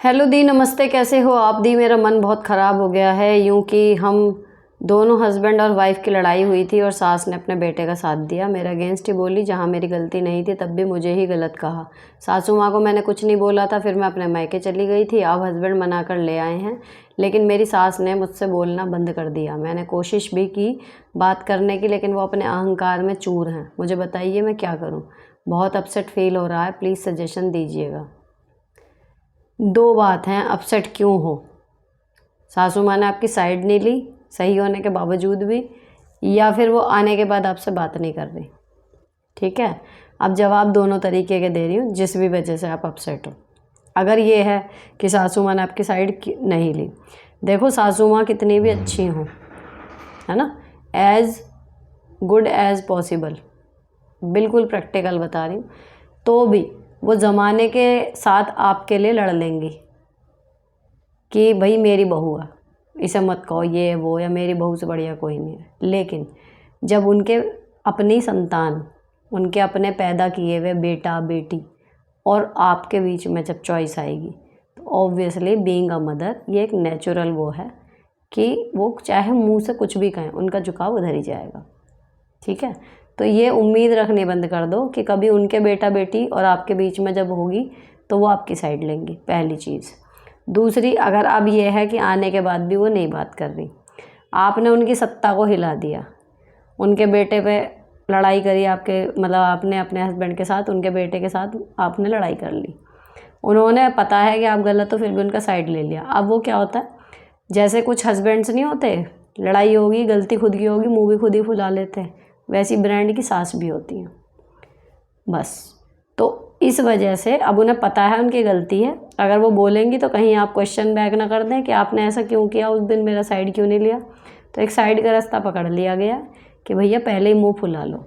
Hello दी, नमस्ते। कैसे हो आप दी? मेरा मन बहुत ख़राब हो गया है। यूँ कि हम दोनों हस्बैंड और वाइफ़ की लड़ाई हुई थी और सास ने अपने बेटे का साथ दिया, मेरे अगेंस्ट ही बोली। जहाँ मेरी गलती नहीं थी तब भी मुझे ही गलत कहा। सासू माँ को मैंने कुछ नहीं बोला था, फिर मैं अपने मायके चली गई थी। अब हस्बैंड मना कर ले आए हैं, लेकिन मेरी सास ने मुझसे बोलना बंद कर दिया। मैंने कोशिश भी की बात करने की, लेकिन वो अपने अहंकार में चूर हैं। मुझे बताइए मैं क्या करूँ? बहुत अपसेट फ़ील हो रहा है, प्लीज़ सजेशन दीजिएगा। दो बात हैं, अपसेट क्यों हो? सासू माँ ने आपकी साइड नहीं ली सही होने के बावजूद भी, या फिर वो आने के बाद आपसे बात नहीं कर रही। ठीक है, अब जवाब दोनों तरीके के दे रही हूँ, जिस भी वजह से आप अपसेट हो। अगर ये है कि सासू माँ ने आपकी साइड नहीं ली, देखो सासू माँ कितनी भी अच्छी हों, है ना, एज़ गुड एज़ पॉसिबल, बिल्कुल प्रैक्टिकल बता रही हूँ, तो भी वो ज़माने के साथ आपके लिए लड़ लेंगी कि भाई मेरी बहू है, इसे मत कहो ये वो, या मेरी बहू से बढ़िया कोई नहीं है। लेकिन जब उनके अपनी संतान, उनके अपने पैदा किए हुए बेटा बेटी और आपके बीच में जब चॉइस आएगी, तो ऑब्वियसली बीइंग अ मदर, ये एक नेचुरल वो है कि वो चाहे मुंह से कुछ भी कहें, उनका झुकाव उधर ही जाएगा। ठीक है, तो ये उम्मीद रखनी बंद कर दो कि कभी उनके बेटा बेटी और आपके बीच में जब होगी तो वो आपकी साइड लेंगी, पहली चीज़। दूसरी, अगर अब ये है कि आने के बाद भी वो नहीं बात कर रही, आपने उनकी सत्ता को हिला दिया, उनके बेटे पे लड़ाई करी, आपके मतलब आपने अपने हस्बैंड के साथ, उनके बेटे के साथ आपने लड़ाई कर ली। उन्होंने पता है कि आप गलत हो, फिर भी उनका साइड ले लिया। अब वो क्या होता है, जैसे कुछ हस्बैंड्स नहीं होते, लड़ाई होगी, गलती खुद की होगी, मुँह भी खुद ही फुला लेते हैं, वैसी ब्रांड की सास भी होती हैं बस। तो इस वजह से अब उन्हें पता है उनकी गलती है। अगर वो बोलेंगी तो कहीं आप क्वेश्चन बैक ना कर दें कि आपने ऐसा क्यों किया, उस दिन मेरा साइड क्यों नहीं लिया। तो एक साइड का रास्ता पकड़ लिया गया कि भैया पहले ही मुंह फुला लो।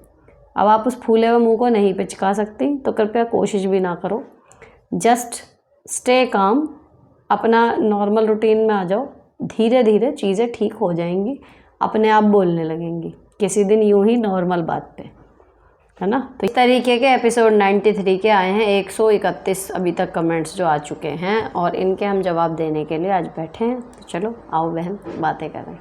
अब आप उस फूले हुए मुंह को नहीं पिचका सकती, तो कृपया कोशिश भी ना करो। जस्ट स्टे काम, अपना नॉर्मल रूटीन में आ जाओ। धीरे धीरे चीज़ें ठीक हो जाएंगी, अपने आप बोलने लगेंगी किसी दिन, यूं ही नॉर्मल बात पे, है ना। तो इस तरीके के एपिसोड 93 के आए हैं, 131 अभी तक कमेंट्स जो आ चुके हैं, और इनके हम जवाब देने के लिए आज बैठे हैं। तो चलो आओ बहन बातें करें।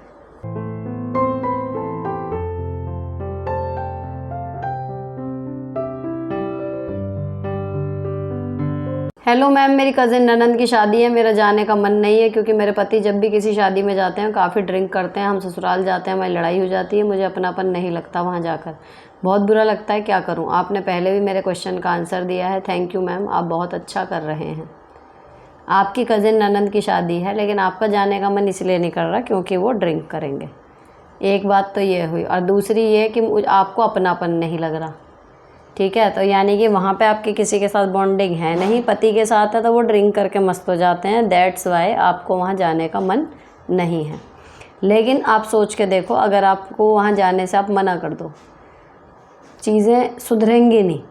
हेलो मैम, मेरी कज़िन ननंद की शादी है, मेरा जाने का मन नहीं है क्योंकि मेरे पति जब भी किसी शादी में जाते हैं काफ़ी ड्रिंक करते हैं। हम ससुराल जाते हैं, हमारी लड़ाई हो जाती है, मुझे अपनापन नहीं लगता वहाँ जाकर, बहुत बुरा लगता है। क्या करूँ? आपने पहले भी मेरे क्वेश्चन का आंसर दिया है। थैंक यू मैम, आप बहुत अच्छा कर रहे हैं। आपकी कज़िन ननंद की शादी है, लेकिन आपका जाने का मन इसलिए नहीं कर रहा क्योंकि वो ड्रिंक करेंगे। एक बात तो ये हुई, और दूसरी ये कि आपको अपनापन नहीं लग रहा। ठीक है, तो यानी कि वहाँ पे आपकी किसी के साथ बॉन्डिंग है नहीं, पति के साथ है तो वो ड्रिंक करके मस्त हो जाते हैं, दैट्स वाई आपको वहाँ जाने का मन नहीं है। लेकिन आप सोच के देखो, अगर आपको वहाँ जाने से आप मना कर दो, चीज़ें सुधरेंगी नहीं।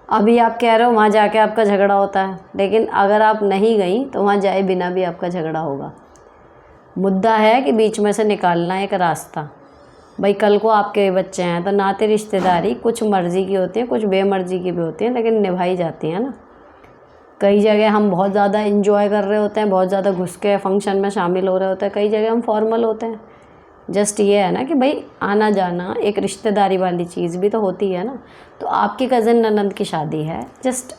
अभी आप कह रहे हो वहाँ जाके आपका झगड़ा होता है, लेकिन अगर आप नहीं गई तो वहाँ जाए बिना भी आपका झगड़ा होगा। मुद्दा है कि बीच में से निकालना एक रास्ता। भाई कल को आपके बच्चे हैं तो नाते रिश्तेदारी कुछ मर्ज़ी की होती है, कुछ बेमर्जी की भी होती है, लेकिन निभाई जाती है ना। कई जगह हम बहुत ज़्यादा इंजॉय कर रहे होते हैं, बहुत ज़्यादा घुस के फंक्शन में शामिल हो रहे होते हैं, कई जगह हम फॉर्मल होते हैं। जस्ट ये है ना कि भाई आना जाना एक रिश्तेदारी वाली चीज़ भी तो होती है ना। तो आपकी कज़िन ननंद की शादी है, जस्ट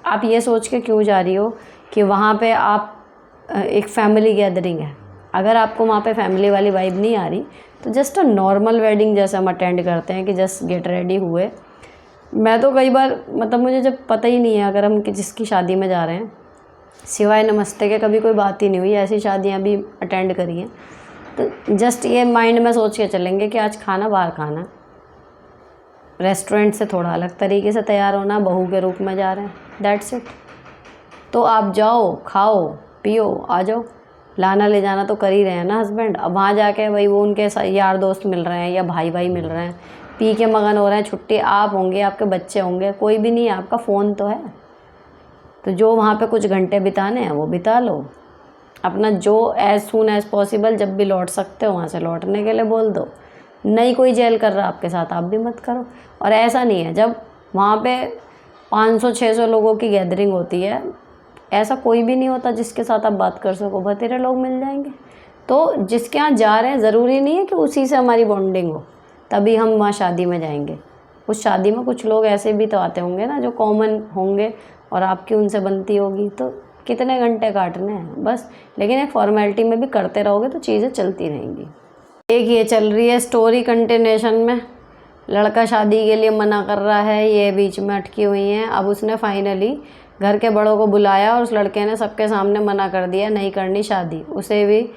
आप ये सोच के क्यों जा रही हो कि वहाँ पे आप एक फैमिली गैदरिंग है। अगर आपको वहाँ पे फैमिली वाली वाइब नहीं आ रही तो जस्ट अ नॉर्मल वेडिंग जैसे हम अटेंड करते हैं कि जस्ट गेट रेडी हुए। मैं तो कई बार मतलब मुझे जब पता ही नहीं है अगर हम जिसकी शादी में जा रहे हैं, सिवाय नमस्ते के कभी कोई बात ही नहीं हुई, ऐसी शादियाँ भी अटेंड करी हैं। तो जस्ट ये माइंड में सोच के चलेंगे कि आज खाना बाहर खाना है, रेस्टोरेंट से थोड़ा अलग तरीके से तैयार होना, बहू के रूप में जा रहे हैं, दैट्स इट। तो आप जाओ, खाओ पियो, आ जाओ। लाना ले जाना तो कर ही रहे हैं ना हस्बैंड। अब वहाँ जाके भाई वो उनके यार दोस्त मिल रहे हैं या भाई भाई मिल रहे हैं, पी के मगन हो रहे हैं, छुट्टी आप होंगे, आपके बच्चे होंगे, कोई भी नहीं है, आपका फ़ोन तो है। तो जो वहाँ पे कुछ घंटे बिताने हैं वो बिता लो, अपना जो एज़ सून एज़ पॉसिबल जब भी लौट सकते हो वहाँ से लौटने के लिए बोल दो। नहीं कोई जेल कर रहा आपके साथ, आप भी मत करो। और ऐसा नहीं है, जब वहाँ पे 500-600 लोगों की गैदरिंग होती है, ऐसा कोई भी नहीं होता जिसके साथ आप बात कर सको, बतेरे लोग मिल जाएंगे। तो जिसके यहाँ जा रहे हैं ज़रूरी नहीं है कि उसी से हमारी बॉन्डिंग हो तभी हम वहाँ शादी में जाएंगे। उस शादी में कुछ लोग ऐसे भी तो आते होंगे ना जो कॉमन होंगे और आपकी उनसे बनती होगी, तो कितने घंटे काटने हैं बस। लेकिन एक फॉर्मेलिटी में भी करते रहोगे तो चीज़ें चलती रहेंगी। एक ये चल रही है स्टोरी कंटिन्यूशन में, लड़का शादी के लिए मना कर रहा है, ये बीच में अटकी हुई हैं। अब उसने फाइनली घर के बड़ों को बुलाया और उस लड़के ने सबके सामने मना कर दिया नहीं करनी शादी। उसे भी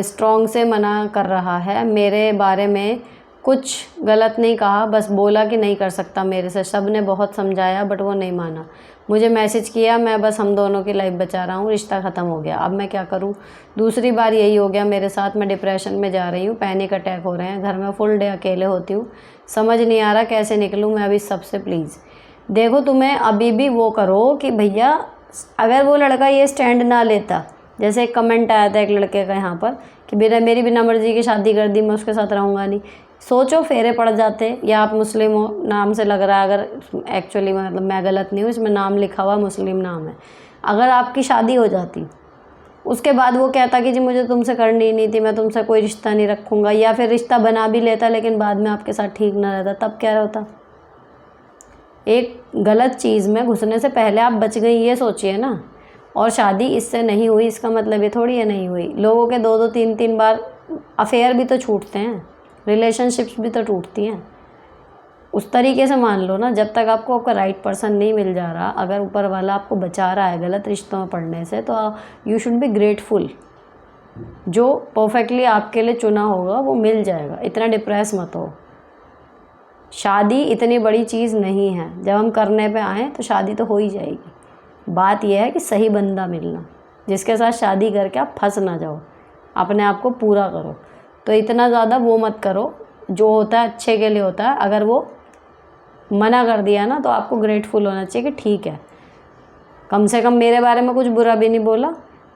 स्ट्रॉन्ग से मना कर रहा है। मेरे बारे में कुछ गलत नहीं कहा, बस बोला कि नहीं कर सकता मेरे से। सब ने बहुत समझाया बट वो नहीं माना। मुझे मैसेज किया, मैं बस हम दोनों की लाइफ बचा रहा हूँ, रिश्ता ख़त्म हो गया, अब मैं क्या करूँ। दूसरी बार यही हो गया मेरे साथ। मैं डिप्रेशन में जा रही हूँ, पैनिक अटैक हो रहे हैं, घर में फुल डे अकेले होती हूँ, समझ नहीं आ रहा कैसे निकलूँ मैं अभी सबसे। प्लीज़ देखो, तुम्हें अभी भी वो करो कि भैया अगर वो लड़का ये स्टैंड ना लेता, जैसे एक कमेंट आया था एक लड़के का यहाँ पर कि मेरी बिना मर्जी की शादी कर दी, मैं उसके साथ रहूँगा नहीं। सोचो फेरे पड़ जाते, या आप मुस्लिम हो, नाम से लग रहा है, अगर एक्चुअली मतलब मैं गलत नहीं हूँ, इसमें नाम लिखा हुआ मुस्लिम नाम है। अगर आपकी शादी हो जाती, उसके बाद वो कहता कि जी मुझे तुमसे करनी ही नहीं थी, मैं तुमसे कोई रिश्ता नहीं रखूँगा, या फिर रिश्ता बना भी लेता लेकिन बाद में आपके साथ ठीक ना रहता, तब क्या होता। एक गलत चीज़ में घुसने से पहले आप बच गई, ये सोचिए ना। और शादी इससे नहीं हुई इसका मतलब ये थोड़ी है नहीं हुई। लोगों के 2-2 3-3 बार अफेयर भी तो छूटते हैं, रिलेशनशिप्स भी तो टूटती हैं। उस तरीके से मान लो ना, जब तक आपको आपका राइट पर्सन नहीं मिल जा रहा, अगर ऊपर वाला आपको बचा रहा है गलत रिश्तों में पड़ने से, तो यू शुड बी ग्रेटफुल। जो परफेक्टली आपके लिए चुना होगा वो मिल जाएगा, इतना डिप्रेस मत हो। शादी इतनी बड़ी चीज़ नहीं है, जब हम करने पे आएँ तो शादी तो हो ही जाएगी। बात यह है कि सही बंदा मिलना, जिसके साथ शादी करके आप फंस ना जाओ, अपने आप को पूरा करो। तो इतना ज़्यादा वो मत करो, जो होता है अच्छे के लिए होता है। अगर वो मना कर दिया ना तो आपको ग्रेटफुल होना चाहिए कि ठीक है, कम से कम मेरे बारे में कुछ बुरा भी नहीं बोला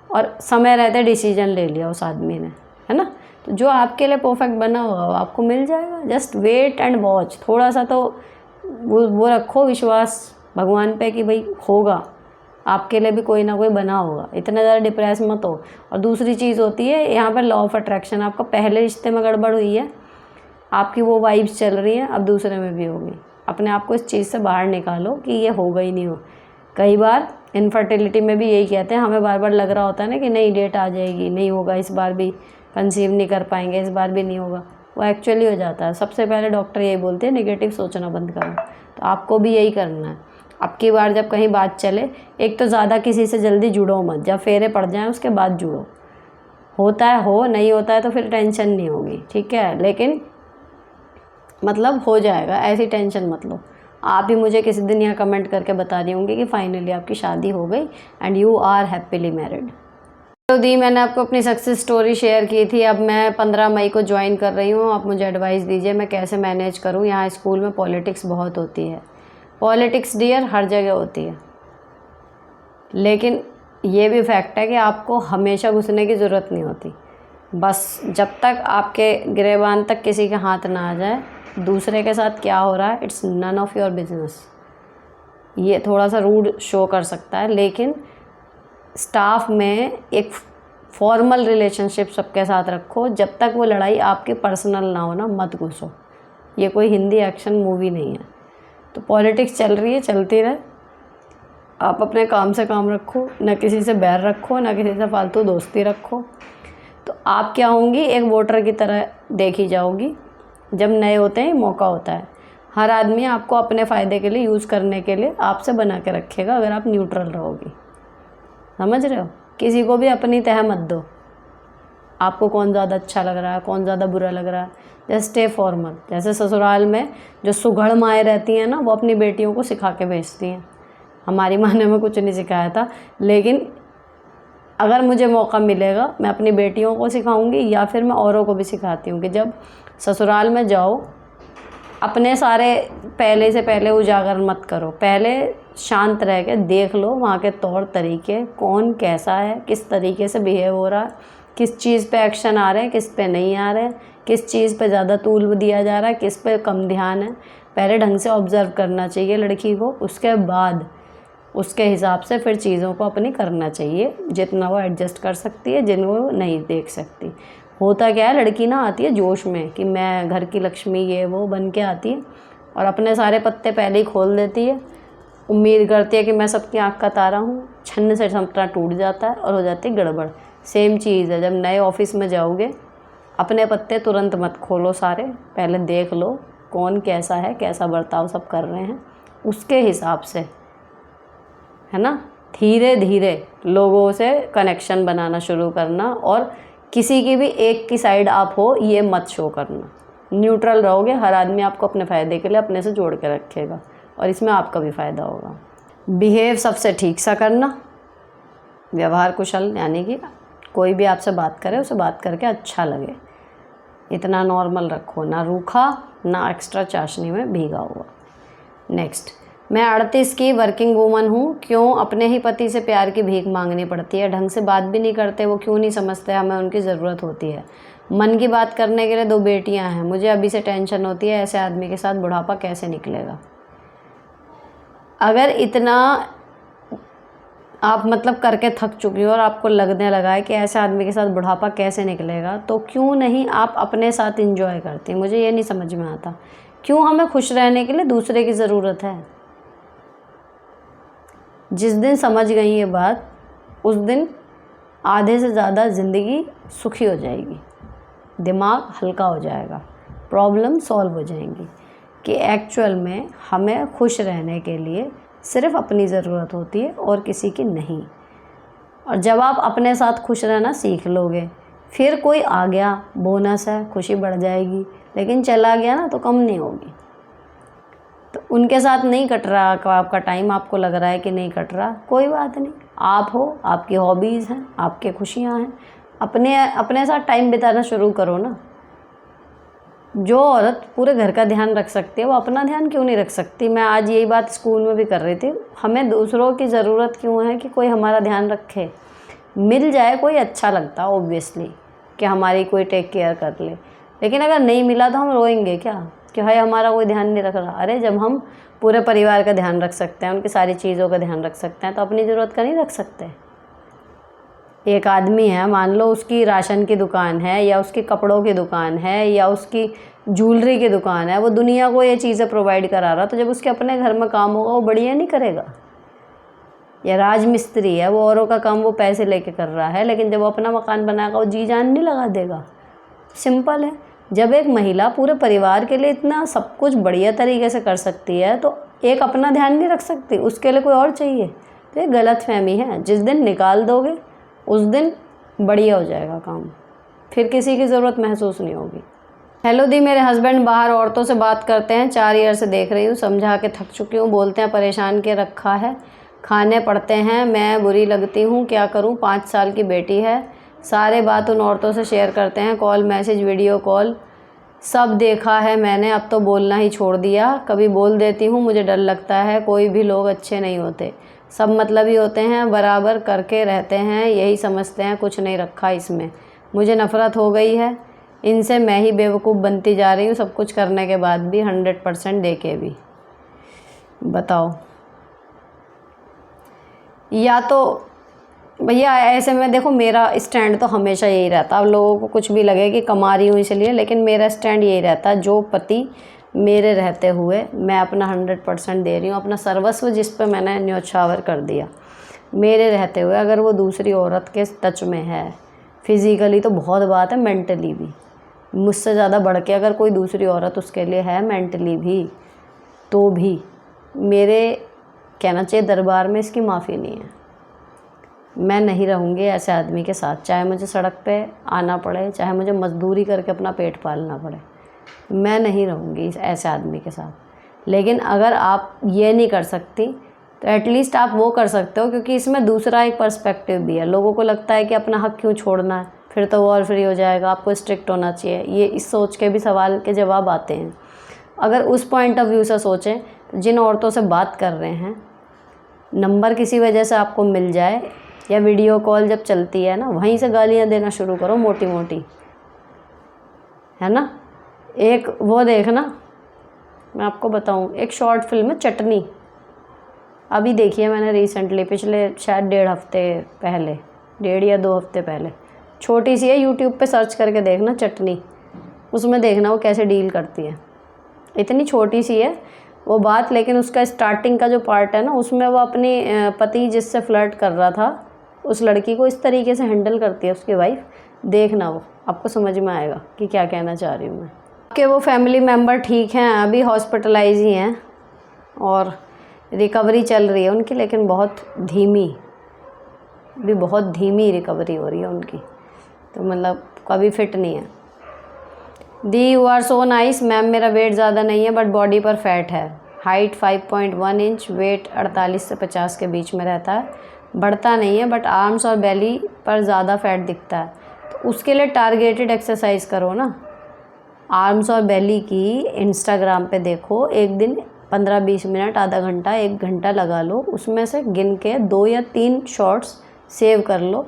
और समय रहते डिसीजन ले लिया उस आदमी ने, है ना। तो जो आपके लिए परफेक्ट बना होगा वो आपको मिल जाएगा। Just wait and watch. थोड़ा सा तो वो रखो विश्वास भगवान पे कि भाई होगा, आपके लिए भी कोई ना कोई बना होगा। इतना ज़्यादा डिप्रेस मत हो। और दूसरी चीज़ होती है यहाँ पर लॉ ऑफ अट्रैक्शन। आपका पहले रिश्ते में गड़बड़ हुई है, आपकी वो वाइब्स चल रही हैं, अब दूसरे में भी होगी। अपने आप को इस चीज़ से बाहर निकालो कि ये होगा ही नहीं हो। कई बार इनफर्टिलिटी में भी यही कहते हैं, हमें बार बार लग रहा होता है ना कि नई डेट आ जाएगी, नहीं होगा, इस बार भी कंसीव नहीं कर पाएंगे, इस बार भी नहीं होगा, वो एक्चुअली हो जाता है। सबसे पहले डॉक्टर यही बोलते हैं नेगेटिव सोचना बंद करो। तो आपको भी यही करना है। अब की बार जब कहीं बात चले, एक तो ज़्यादा किसी से जल्दी जुड़ो मत, जब फेरे पड़ जाएं उसके बाद जुड़ो। होता है हो, नहीं होता है तो फिर टेंशन नहीं होगी, ठीक है, लेकिन मतलब हो जाएगा, ऐसी टेंशन मत लो। आप भी मुझे किसी दिन यहाँ कमेंट करके बता रही होंगी कि फाइनली आपकी शादी हो गई and you are happily married. तो दी मैंने आपको अपनी सक्सेस स्टोरी शेयर की थी। अब मैं 15 मई को ज्वाइन कर रही हूँ। आप मुझे एडवाइस दीजिए मैं कैसे मैनेज करूँ। यहाँ स्कूल में पॉलिटिक्स बहुत होती है। पॉलिटिक्स डियर हर जगह होती है, लेकिन ये भी फैक्ट है कि आपको हमेशा घुसने की ज़रूरत नहीं होती। बस जब तक आपके गिरेबान तक किसी के हाथ ना आ जाए, दूसरे के साथ क्या हो रहा है it's none of your business. ये थोड़ा सा रूड शो कर सकता है, लेकिन स्टाफ में एक फॉर्मल रिलेशनशिप सबके साथ रखो। जब तक वो लड़ाई आपकी पर्सनल ना हो ना, मत घुसो। ये कोई हिंदी एक्शन मूवी नहीं है। तो पॉलिटिक्स चल रही है, चलती रहे। आप अपने काम से काम रखो, ना किसी से बैर रखो, ना किसी से फालतू दोस्ती रखो। तो आप क्या होंगी, एक वोटर की तरह देखी जाओगी। जब नए होते हैं मौका होता है, हर आदमी आपको अपने फ़ायदे के लिए यूज़ करने के लिए आपसे बना के रखेगा अगर आप न्यूट्रल रहोगी। समझ रहे हो। किसी को भी अपनी तह मत दो। आपको कौन ज़्यादा अच्छा लग रहा है, कौन ज़्यादा बुरा लग रहा है, जस्ट स्टे फॉर्मल। जैसे ससुराल में जो सुघड़ माएँ रहती हैं ना, वो अपनी बेटियों को सिखा के भेजती हैं। हमारी माँ ने हमें कुछ नहीं सिखाया था, लेकिन अगर मुझे मौका मिलेगा मैं अपनी बेटियों को सिखाऊंगी, या फिर मैं औरों को भी सिखाती हूँ कि जब ससुराल में जाओ, अपने सारे पहले से पहले उजागर मत करो। पहले शांत रह के देख लो वहाँ के तौर तरीके, कौन कैसा है, किस तरीके से बिहेव हो रहा है, किस चीज़ पे एक्शन आ रहे हैं, किस पे नहीं आ रहे हैं, किस चीज़ पे ज़्यादा तूल दिया जा रहा है, किस पे कम ध्यान है। पहले ढंग से ऑब्ज़र्व करना चाहिए लड़की को। उसके बाद उसके हिसाब से फिर चीज़ों को अपनी करना चाहिए, जितना वो एडजस्ट कर सकती है, जिन वो नहीं देख सकती। होता क्या है, लड़की ना आती है जोश में कि मैं घर की लक्ष्मी ये वो बन के आती है और अपने सारे पत्ते पहले ही खोल देती है, उम्मीद करती है कि मैं सबकी आँख का तारा हूँ, छन्न से सपना टूट जाता है और हो जाती है गड़बड़। सेम चीज़ है, जब नए ऑफिस में जाओगे अपने पत्ते तुरंत मत खोलो सारे, पहले देख लो कौन कैसा है, कैसा बर्ताव सब कर रहे हैं, उसके हिसाब से, है ना, धीरे धीरे लोगों से कनेक्शन बनाना शुरू करना। और किसी की भी एक की साइड आप हो ये मत शो करना, न्यूट्रल रहोगे, हर आदमी आपको अपने फ़ायदे के लिए अपने से जोड़ के रखेगा और इसमें आपका भी फ़ायदा होगा। बिहेव सबसे ठीक सा करना, व्यवहार कुशल, यानी कि कोई भी आपसे बात करे उसे बात करके अच्छा लगे, इतना नॉर्मल रखो, ना रूखा ना एक्स्ट्रा चाशनी में भीगा हुआ। नेक्स्ट, मैं 38 की वर्किंग वूमन हूँ, क्यों अपने ही पति से प्यार की भीख मांगनी पड़ती है, ढंग से बात भी नहीं करते, वो क्यों नहीं समझते हमें उनकी ज़रूरत होती है। मन की बात करने के लिए 2 बेटियाँ हैं, मुझे अभी से टेंशन होती है, ऐसे आदमी के साथ बुढ़ापा कैसे निकलेगा। अगर इतना आप मतलब करके थक चुकी हो और आपको लगने लगा है कि ऐसे आदमी के साथ बुढ़ापा कैसे निकलेगा, तो क्यों नहीं आप अपने साथ एंजॉय करती। मुझे ये नहीं समझ में आता, क्यों हमें खुश रहने के लिए दूसरे की ज़रूरत है। जिस दिन समझ गई ये बात, उस दिन आधे से ज़्यादा ज़िंदगी सुखी हो जाएगी, दिमाग हल्का हो जाएगा, प्रॉब्लम सॉल्व हो जाएंगी कि एक्चुअल में हमें खुश रहने के लिए सिर्फ अपनी ज़रूरत होती है और किसी की नहीं। और जब आप अपने साथ खुश रहना सीख लोगे, फिर कोई आ गया बोनस है, खुशी बढ़ जाएगी, लेकिन चला गया ना तो कम नहीं होगी। तो उनके साथ नहीं कट रहा आपका टाइम, आपको लग रहा है कि नहीं कट रहा, कोई बात नहीं, आप हो, आपकी हॉबीज़ हैं, आपके खुशियाँ हैं, अपने साथ टाइम बिताना शुरू करो ना। जो औरत पूरे घर का ध्यान रख सकती है वो अपना ध्यान क्यों नहीं रख सकती। मैं आज यही बात स्कूल में भी कर रही थी, हमें दूसरों की ज़रूरत क्यों है कि कोई हमारा ध्यान रखे। मिल जाए कोई अच्छा लगता ऑब्वियसली कि हमारी कोई टेक केयर कर ले, लेकिन अगर नहीं मिला तो हम रोएंगे क्या कि भाई हमारा कोई ध्यान नहीं रख रहा। अरे जब हम पूरे परिवार का ध्यान रख सकते हैं, उनकी सारी चीज़ों का ध्यान रख सकते हैं, तो अपनी ज़रूरत का नहीं रख सकते। एक आदमी है, मान लो उसकी राशन की दुकान है या उसकी कपड़ों की दुकान है या उसकी ज्वेलरी की दुकान है, वो दुनिया को ये चीज़ें प्रोवाइड करा रहा, तो जब उसके अपने घर में काम होगा वो बढ़िया नहीं करेगा। या राजमिस्त्री है, वो औरों का काम वो पैसे लेके कर रहा है, लेकिन जब वो अपना मकान बनाएगा वो जी जान नहीं लगा देगा। सिंपल है, जब एक महिला पूरे परिवार के लिए इतना सब कुछ बढ़िया तरीके से कर सकती है तो एक अपना ध्यान नहीं रख सकती, उसके लिए कोई और चाहिए, तो ये गलतफहमी है। जिस दिन निकाल दोगे उस दिन बढ़िया हो जाएगा काम, फिर किसी की ज़रूरत महसूस नहीं होगी। हेलो दी, मेरे हस्बैंड बाहर औरतों से बात करते हैं, 4 ईयर से देख रही हूँ, समझा के थक चुकी हूँ, बोलते हैं परेशान के रखा है, खाने पड़ते हैं, मैं बुरी लगती हूँ, क्या करूँ। 5 साल की बेटी है, सारे बात उन औरतों से शेयर करते हैं, कॉल मैसेज वीडियो कॉल सब देखा है मैंने, अब तो बोलना ही छोड़ दिया। कभी बोल देती हूँ, मुझे डर लगता है, कोई भी लोग अच्छे नहीं होते, सब मतलबी होते हैं, बराबर करके रहते हैं, यही समझते हैं, कुछ नहीं रखा इसमें। मुझे नफ़रत हो गई है इनसे, मैं ही बेवकूफ़ बनती जा रही हूँ, सब कुछ करने के बाद भी, 100% दे के भी। बताओ, या तो भैया ऐसे में देखो, मेरा स्टैंड तो हमेशा यही रहता, अब लोगों को कुछ भी लगे कि कमा रही हूँ इसलिए, लेकिन मेरा स्टैंड यही रहता, जो पति मेरे रहते हुए मैं अपना 100% दे रही हूँ, अपना सर्वस्व जिस पे मैंने न्योछावर कर दिया, मेरे रहते हुए अगर वो दूसरी औरत के टच में है, फिज़िकली तो बहुत बात है, मेंटली भी मुझसे ज़्यादा बढ़ के अगर कोई दूसरी औरत उसके लिए है, मेंटली भी, तो भी मेरे कहना चाहिए दरबार में इसकी माफ़ी नहीं है। मैं नहीं रहूँगी ऐसे आदमी के साथ, चाहे मुझे सड़क पे आना पड़े, चाहे मुझे मजदूरी करके अपना पेट पालना पड़े, मैं नहीं रहूँगी ऐसे आदमी के साथ। लेकिन अगर आप ये नहीं कर सकती तो एटलीस्ट आप वो कर सकते हो, क्योंकि इसमें दूसरा एक पर्सपेक्टिव भी है। लोगों को लगता है कि अपना हक क्यों छोड़ना है, फिर तो वो और फ्री हो जाएगा, आपको स्ट्रिक्ट होना चाहिए, ये इस सोच के भी सवाल के जवाब आते हैं। अगर उस पॉइंट ऑफ व्यू से सोचें तो जिन औरतों से बात कर रहे हैं, नंबर किसी वजह से आपको मिल जाए या वीडियो कॉल जब चलती है ना, वहीं से गालियाँ देना शुरू करो मोटी मोटी, है ना। एक वो देखना, मैं आपको बताऊं, एक शॉर्ट फिल्म है चटनी, अभी देखी है मैंने रिसेंटली, पिछले शायद 1.5 या 2 हफ्ते पहले। छोटी सी है, यूट्यूब पे सर्च करके देखना चटनी, उसमें देखना वो कैसे डील करती है। इतनी छोटी सी है वो बात, लेकिन उसका स्टार्टिंग का जो पार्ट है ना, उसमें वो अपनी पति जिससे फ्लर्ट कर रहा था उस लड़की को इस तरीके से हैंडल करती है उसकी वाइफ। देखना, वो आपको समझ में आएगा कि क्या कहना चाह रही हूँ मैं। कि वो फैमिली मेम्बर ठीक हैं, अभी हॉस्पिटलाइज ही हैं और रिकवरी चल रही है उनकी, लेकिन बहुत धीमी रिकवरी हो रही है उनकी, तो मतलब कभी फिट नहीं है। दी you are so nice ma'am, मेरा वेट ज़्यादा नहीं है बट बॉडी पर फैट है। हाइट 5.1 इंच, वेट 48 से 50 के बीच में रहता है, बढ़ता नहीं है बट आर्म्स और बेली पर ज़्यादा फैट दिखता है। तो उसके लिए टारगेटेड एक्सरसाइज करो ना। आर्म्स और बेली की इंस्टाग्राम पे देखो, एक दिन 15-20 मिनट, आधा घंटा, 1 घंटा लगा लो, उसमें से गिन के 2 या 3 शॉर्ट्स सेव कर लो,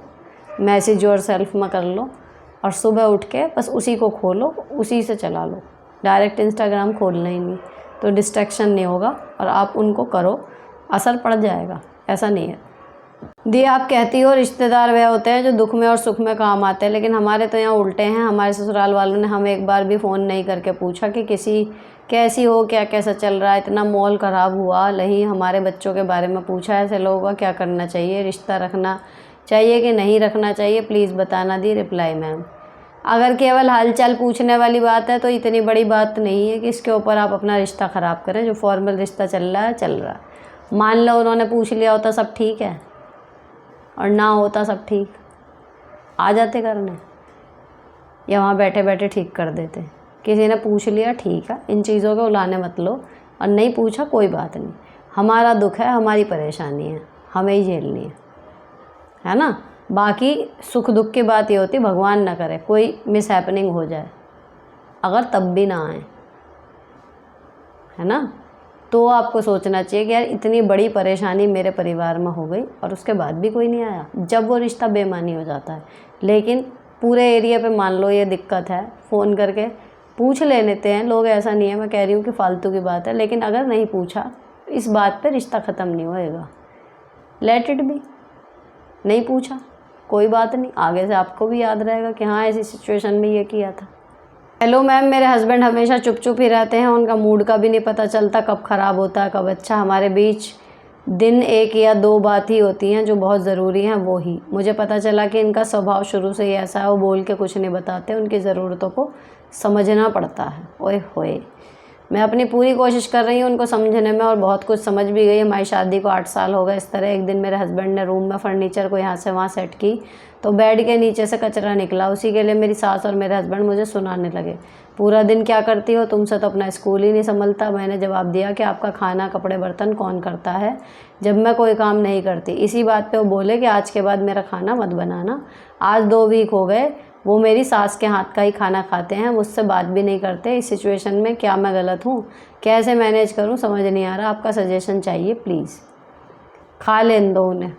मैसेज योर सेल्फ में कर लो, और सुबह उठ के बस उसी को खोलो, उसी से चला लो। डायरेक्ट इंस्टाग्राम खोलना ही नहीं, तो डिस्ट्रैक्शन नहीं होगा और आप उनको करो, असर पड़ जाएगा, ऐसा नहीं है। दी आप कहती हो रिश्तेदार वह होते हैं जो दुख में और सुख में काम आते हैं, लेकिन हमारे तो यहाँ उल्टे हैं। हमारे ससुराल वालों ने हमें एक बार भी फ़ोन नहीं करके पूछा कि किसी कैसी हो, क्या कैसा चल रहा है, इतना माहौल ख़राब हुआ, नहीं हमारे बच्चों के बारे में पूछा। ऐसे लोगों का क्या करना चाहिए, रिश्ता रखना चाहिए कि नहीं रखना चाहिए, प्लीज़ बताना। दी रिप्लाई मैम, अगर केवल हालचाल पूछने वाली बात है तो इतनी बड़ी बात नहीं है कि इसके ऊपर आप अपना रिश्ता ख़राब करें। जो फॉर्मल रिश्ता चल रहा है चल रहा है। मान लो उन्होंने पूछ लिया होता सब ठीक है, और ना होता सब ठीक, आ जाते करने, या वहाँ बैठे बैठे ठीक कर देते। किसी ने पूछ लिया ठीक है, इन चीज़ों के उलाने मत लो, और नहीं पूछा कोई बात नहीं। हमारा दुख है, हमारी परेशानी है, हमें ही झेलनी है ना। बाकी सुख दुख की बात ये होती, भगवान ना करे कोई मिस हैपनिंग हो जाए, अगर तब भी ना आए, है ना, तो आपको सोचना चाहिए कि यार इतनी बड़ी परेशानी मेरे परिवार में हो गई और उसके बाद भी कोई नहीं आया, जब वो रिश्ता बेमानी हो जाता है। लेकिन पूरे एरिया पे मान लो ये दिक्कत है, फ़ोन करके पूछ लेते हैं लोग, ऐसा नहीं है मैं कह रही हूँ कि फालतू की बात है, लेकिन अगर नहीं पूछा इस बात पे रिश्ता ख़त्म नहीं होएगा। लेट इट बी, नहीं पूछा कोई बात नहीं, आगे से आपको भी याद रहेगा कि हाँ ऐसी सिचुएशन में ये किया था। हेलो मैम, मेरे हस्बैंड हमेशा चुप चुप ही रहते हैं, उनका मूड का भी नहीं पता चलता, कब ख़राब होता है कब अच्छा। हमारे बीच दिन 1 या 2 बात ही होती हैं जो बहुत ज़रूरी हैं, वो ही। मुझे पता चला कि इनका स्वभाव शुरू से ही ऐसा है, वो बोल के कुछ नहीं बताते, उनकी ज़रूरतों को समझना पड़ता है। ओए होए, मैं अपनी पूरी कोशिश कर रही हूँ उनको समझने में, और बहुत कुछ समझ भी गई। हमारी शादी को 8 साल हो गए। इस तरह एक दिन मेरे हस्बैंड ने रूम में फर्नीचर को यहाँ से वहाँ सेट की तो बेड के नीचे से कचरा निकला। उसी के लिए मेरी सास और मेरे हस्बैंड मुझे सुनाने लगे, पूरा दिन क्या करती हो, तुमसे तो अपना स्कूल ही नहीं संभलता। मैंने जवाब दिया कि आपका खाना कपड़े बर्तन कौन करता है जब मैं कोई काम नहीं करती। इसी बात पे वो बोले कि आज के बाद मेरा खाना मत बनाना। आज 2 वीक हो गए वो मेरी सास के हाथ का ही खाना खाते हैं, मुझसे बात भी नहीं करते। इस सिचुएशन में क्या मैं गलत हूँ, कैसे मैनेज करूँ, समझ नहीं आ रहा, आपका सजेशन चाहिए प्लीज़। खा लेने दो उन्हें,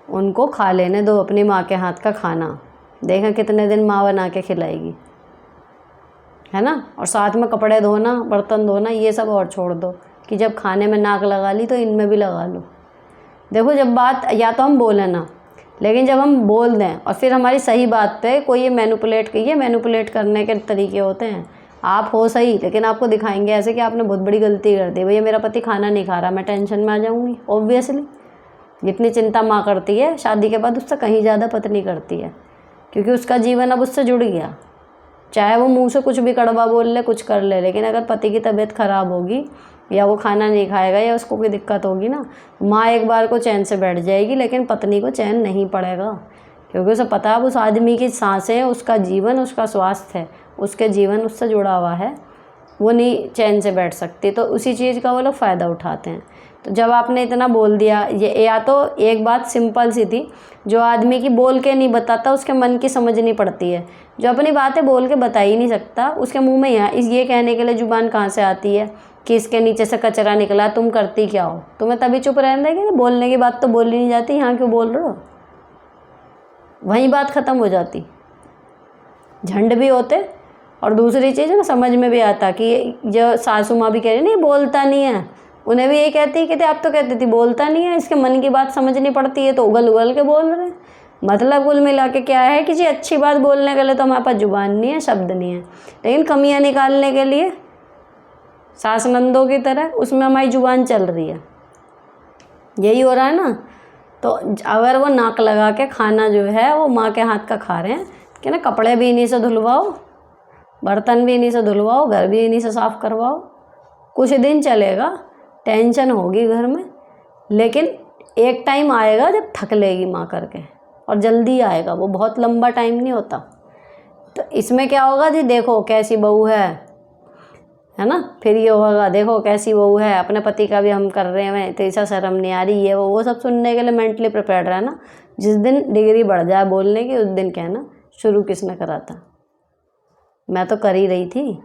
उनको खा लेने दो अपनी माँ के हाथ का खाना, देखा कितने दिन माँ बना के खिलाएगी, है ना। और साथ में कपड़े धोना, बर्तन धोना, ये सब और छोड़ दो कि जब खाने में नाक लगा ली तो इनमें भी लगा लो। देखो जब बात, या तो हम बोलें ना, लेकिन जब हम बोल दें और फिर हमारी सही बात पे कोई ये मैनिपुलेट करने के तरीके होते हैं। आप हो सही, लेकिन आपको दिखाएंगे ऐसे कि आपने बहुत बड़ी गलती कर दी। भैया मेरा पति खाना नहीं खा रहा, मैं टेंशन में आ जाऊँगी ऑब्वियसली। जितनी चिंता माँ करती है शादी के बाद, उससे कहीं ज़्यादा पत्नी करती है, क्योंकि उसका जीवन अब उससे जुड़ गया। चाहे वो मुंह से कुछ भी कड़वा बोल ले, कुछ कर ले, लेकिन अगर पति की तबीयत ख़राब होगी या वो खाना नहीं खाएगा या उसको कोई दिक्कत होगी ना, माँ एक बार को चैन से बैठ जाएगी, लेकिन पत्नी को चैन नहीं पड़ेगा, क्योंकि उसे पता है उस आदमी की सांसें, उसका जीवन, उसका स्वास्थ्य है, उसके जीवन उससे जुड़ा हुआ है, वो नहीं चैन से बैठ सकती। तो उसी चीज़ का वो लोग फ़ायदा उठाते हैं। तो जब आपने इतना बोल दिया, ये या तो एक बात सिंपल सी थी, जो आदमी की बोल के नहीं बताता उसके मन की समझनी पड़ती है। जो अपनी बातें बोल के बता ही नहीं सकता, उसके मुंह में ये कहने के लिए जुबान कहाँ से आती है कि इसके नीचे से कचरा निकला, तुम करती क्या हो। तुम्हें तभी चुप रहने देंगे, बोलने की बात तो बोली नहीं जाती, यहाँ क्यों बोल रहे हो, वहीं बात ख़त्म हो जाती, झंड भी होते। और दूसरी चीज़ ना, समझ में भी आता कि जो सासू माँ भी कह रही नहीं बोलता नहीं है, उन्हें भी यही कहती कि आप तो कहती थी बोलता नहीं है, इसके मन की बात समझनी पड़ती है तो उगल उगल के बोल रहे हैं। मतलब कुल मिला के क्या है कि जी अच्छी बात बोलने के लिए तो हमारे पास जुबान नहीं है, शब्द नहीं है, लेकिन कमियां निकालने के लिए सास नंदों की तरह उसमें हमारी जुबान चल रही है। यही हो रहा है ना। तो अगर वो नाक लगा के खाना जो है वो माँ के हाथ का खा रहे हैं कि ना, कपड़े भी इन्हीं से धुलवाओ, बर्तन भी इन्हीं से धुलवाओ, घर भी इन्हीं से साफ़ करवाओ, कुछ दिन चलेगा, टेंशन होगी घर में, लेकिन एक टाइम आएगा जब थक लेगी माँ करके, और जल्दी आएगा, वो बहुत लंबा टाइम नहीं होता। तो इसमें क्या होगा जी, देखो कैसी बहू है ना, फिर ये होगा देखो कैसी बहू है, अपने पति का भी हम कर रहे हैं तो ऐसा शर्म नहीं आ रही है, वो सब सुनने के लिए मेंटली प्रिपेयर्ड रहना। जिस दिन डिग्री बढ़ जाए बोलने की उस दिन कहना शुरू किसने करा था। मैं तो कर ही रही थी।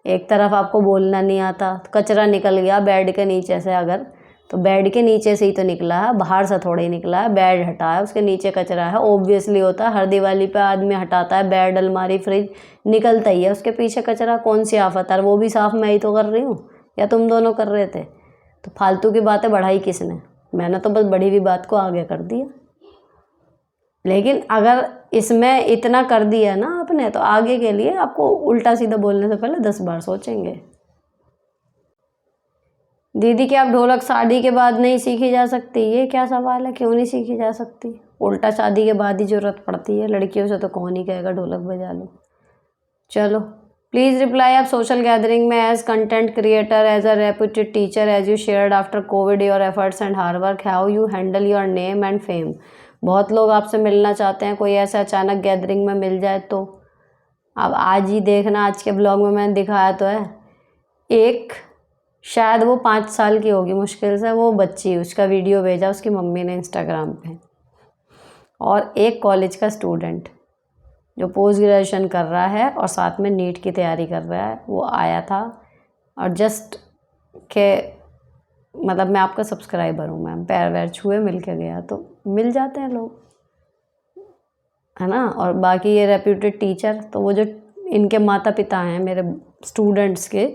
एक तरफ आपको बोलना नहीं आता, कचरा निकल गया बेड के नीचे से, अगर तो बेड के नीचे से ही तो निकला है, बाहर से थोड़ा ही निकला है, बेड हटाया उसके नीचे कचरा है, ऑब्वियसली होता है, हर दिवाली पे आदमी हटाता है, बेड अलमारी फ्रिज निकलता ही है उसके पीछे कचरा, कौन सी आफत है। वो भी साफ़ मैं ही तो कर रही हूँ या तुम दोनों कर रहे थे। तो फालतू की बातें बढ़ाई किसने, मैंने तो बस बढ़ी हुई बात को आगे कर दिया। लेकिन अगर इसमें इतना कर दिया ना आपने, तो आगे के लिए आपको उल्टा सीधा बोलने से पहले 10 बार सोचेंगे। दीदी क्या आप ढोलक शादी के बाद नहीं सीखी जा सकती, ये क्या सवाल है, क्यों नहीं सीखी जा सकती? उल्टा शादी के बाद ही ज़रूरत पड़ती है, लड़कियों से तो कौन ही कहेगा ढोलक बजा लो। चलो प्लीज़ रिप्लाई आप सोशल गैदरिंग में as content creator, as a reputed teacher, as you shared after Covid your efforts and hard work, how you handle your name and fame. बहुत लोग आपसे मिलना चाहते हैं, कोई ऐसा अचानक गैदरिंग में मिल जाए तो। अब आज ही देखना, आज के ब्लॉग में मैंने दिखाया तो है, एक शायद वो 5 साल की होगी मुश्किल से, वो बच्ची, उसका वीडियो भेजा उसकी मम्मी ने इंस्टाग्राम पे, और एक कॉलेज का स्टूडेंट जो पोस्ट ग्रेजुएशन कर रहा है और साथ में नीट की तैयारी कर रहा है, वो आया था और जस्ट के मतलब मैं आपका सब्सक्राइबर हूँ मैम, पैर वैर छुए मिल के गया, तो मिल जाते हैं लोग, है ना। और बाकी ये रेप्यूटेड टीचर, तो वो जो इनके माता पिता हैं मेरे स्टूडेंट्स के,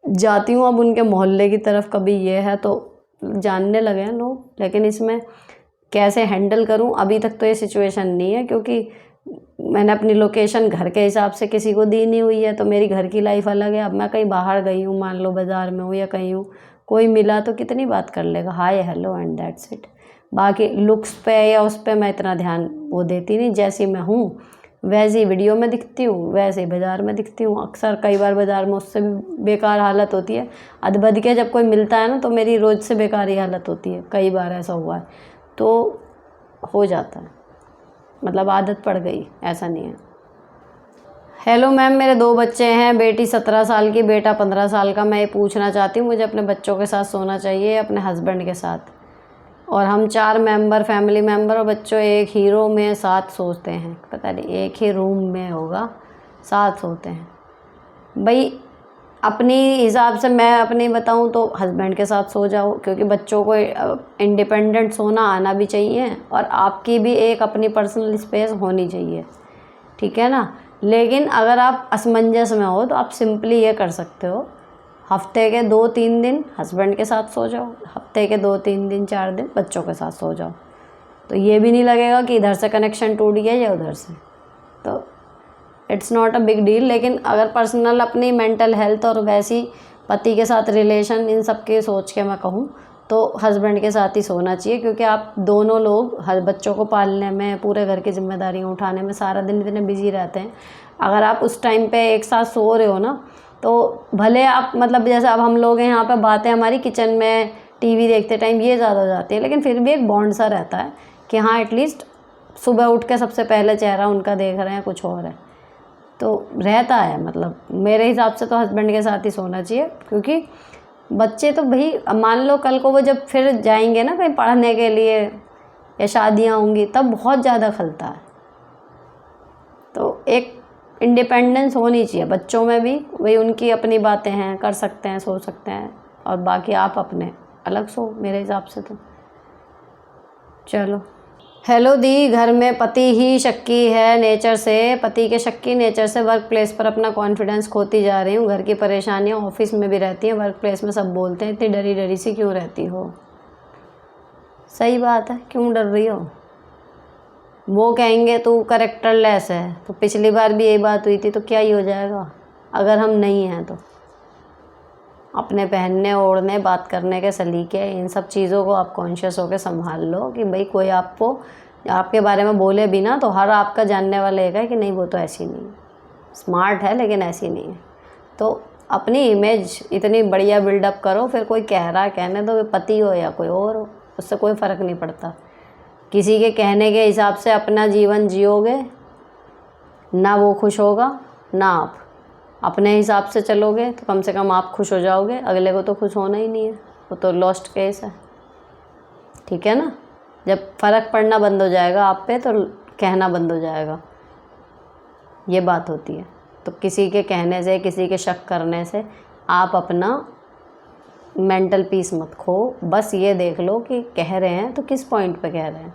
जाती हूँ अब उनके मोहल्ले की तरफ, कभी ये है तो जानने लगे हैं लोग। लेकिन इसमें कैसे हैंडल करूँ, अभी तक तो ये सिचुएशन नहीं है, क्योंकि मैंने अपनी लोकेशन घर के हिसाब से किसी को दी नहीं हुई है, तो मेरी घर की लाइफ अलग है। अब मैं कहीं बाहर गई हूँ, मान लो बाज़ार में हूँ या कहीं हूँ, कोई मिला तो कितनी बात कर लेगा, hi hello and that's it. बाकी लुक्स पे या उस पे मैं इतना ध्यान वो देती नहीं, जैसी मैं हूँ वैसी वीडियो में दिखती हूँ, वैसे ही बाज़ार में दिखती हूँ। अक्सर कई बार बाज़ार में उससे भी बेकार हालत होती है, अदबद के जब कोई मिलता है ना तो मेरी रोज़ से बेकार ही हालत होती है, कई बार ऐसा हुआ है, तो हो जाता है, मतलब आदत पड़ गई, ऐसा नहीं है। हेलो मैम, मेरे 2 बच्चे हैं, बेटी 17 साल की, बेटा 15 साल का। मैं ये पूछना चाहती हूँ, मुझे अपने बच्चों के साथ सोना चाहिए या अपने हस्बैंड के साथ? और हम 4 मेंबर, फैमिली मेंबर और बच्चों एक ही रो में साथ सोते हैं, पता नहीं एक ही रूम में होगा, साथ सोते हैं। भाई अपनी हिसाब से मैं अपनी बताऊं तो हस्बैंड के साथ सो जाओ, क्योंकि बच्चों को इंडिपेंडेंट सोना आना भी चाहिए और आपकी भी एक अपनी पर्सनल स्पेस होनी चाहिए, ठीक है ना। लेकिन अगर आप असमंजस में हो तो आप सिंपली ये कर सकते हो, हफ्ते के 2-3 दिन हस्बैंड के साथ सो जाओ, हफ्ते के 2-3 दिन 4 दिन बच्चों के साथ सो जाओ, तो ये भी नहीं लगेगा कि इधर से कनेक्शन टूट गया या उधर से, तो it's not a big deal. लेकिन अगर पर्सनल अपनी मेंटल हेल्थ और वैसी पति के साथ रिलेशन, इन सब के सोच के मैं कहूँ तो हस्बैंड के साथ ही सोना चाहिए, क्योंकि आप दोनों लोग हर बच्चों को पालने में, पूरे घर की जिम्मेदारियाँ उठाने में सारा दिन इतने बिजी रहते हैं। अगर आप उस टाइम पे एक साथ सो रहे हो ना, तो भले आप मतलब जैसे अब हम लोग हैं यहाँ पे, बातें हमारी किचन में टीवी देखते टाइम ये ज़्यादा हो जाती है, लेकिन फिर भी एक बॉन्ड सा रहता है कि हाँ एटलीस्ट सुबह उठ के सबसे पहले चेहरा उनका देख रहे हैं, कुछ और है तो रहता है। मतलब मेरे हिसाब से तो हस्बैंड के साथ ही सोना चाहिए, क्योंकि बच्चे तो भाई मान लो कल को वो जब फिर जाएंगे ना कहीं पढ़ने के लिए या शादियाँ होंगी, तब बहुत ज़्यादा खलता है। तो एक इंडिपेंडेंस होनी चाहिए बच्चों में भी, वही उनकी अपनी बातें हैं, कर सकते हैं, सो सकते हैं, और बाकी आप अपने अलग सो मेरे हिसाब से तो। चलो हेलो दी, घर में पति ही शक्की है नेचर से, पति के शक्की नेचर से वर्क प्लेस पर अपना कॉन्फिडेंस खोती जा रही हूँ। घर की परेशानियाँ ऑफिस में भी रहती हैं, वर्क प्लेस में सब बोलते हैं, इतनी डरी डरी सी क्यों रहती हो? सही बात है, क्यों डर रही हो? वो कहेंगे तू करेक्टरलेस है, तो पिछली बार भी यही बात हुई थी, तो क्या ही हो जाएगा अगर हम नहीं हैं तो? अपने पहनने ओढ़ने बात करने के सलीके, इन सब चीज़ों को आप कॉन्शियस होकर संभाल लो कि भाई कोई आपको आपके बारे में बोले भी ना तो हर आपका जानने वाला एक है कि नहीं वो तो ऐसी नहीं है, स्मार्ट है लेकिन ऐसी नहीं है। तो अपनी इमेज इतनी बढ़िया बिल्डअप करो, फिर कोई कह रहा है कहने दो, पति हो या कोई और हो, उससे कोई फ़र्क नहीं पड़ता। किसी के कहने के हिसाब से अपना जीवन जियोगे ना वो खुश होगा ना आप। अपने हिसाब से चलोगे तो कम से कम आप खुश हो जाओगे, अगले को तो खुश होना ही नहीं है, वो तो लॉस्ट केस है। ठीक है ना? जब फ़र्क पड़ना बंद हो जाएगा आप पे तो कहना बंद हो जाएगा, ये बात होती है। तो किसी के कहने से, किसी के शक करने से आप अपना मेंटल पीस मत खो। बस ये देख लो कि कह रहे हैं तो किस पॉइंट पे कह रहे हैं।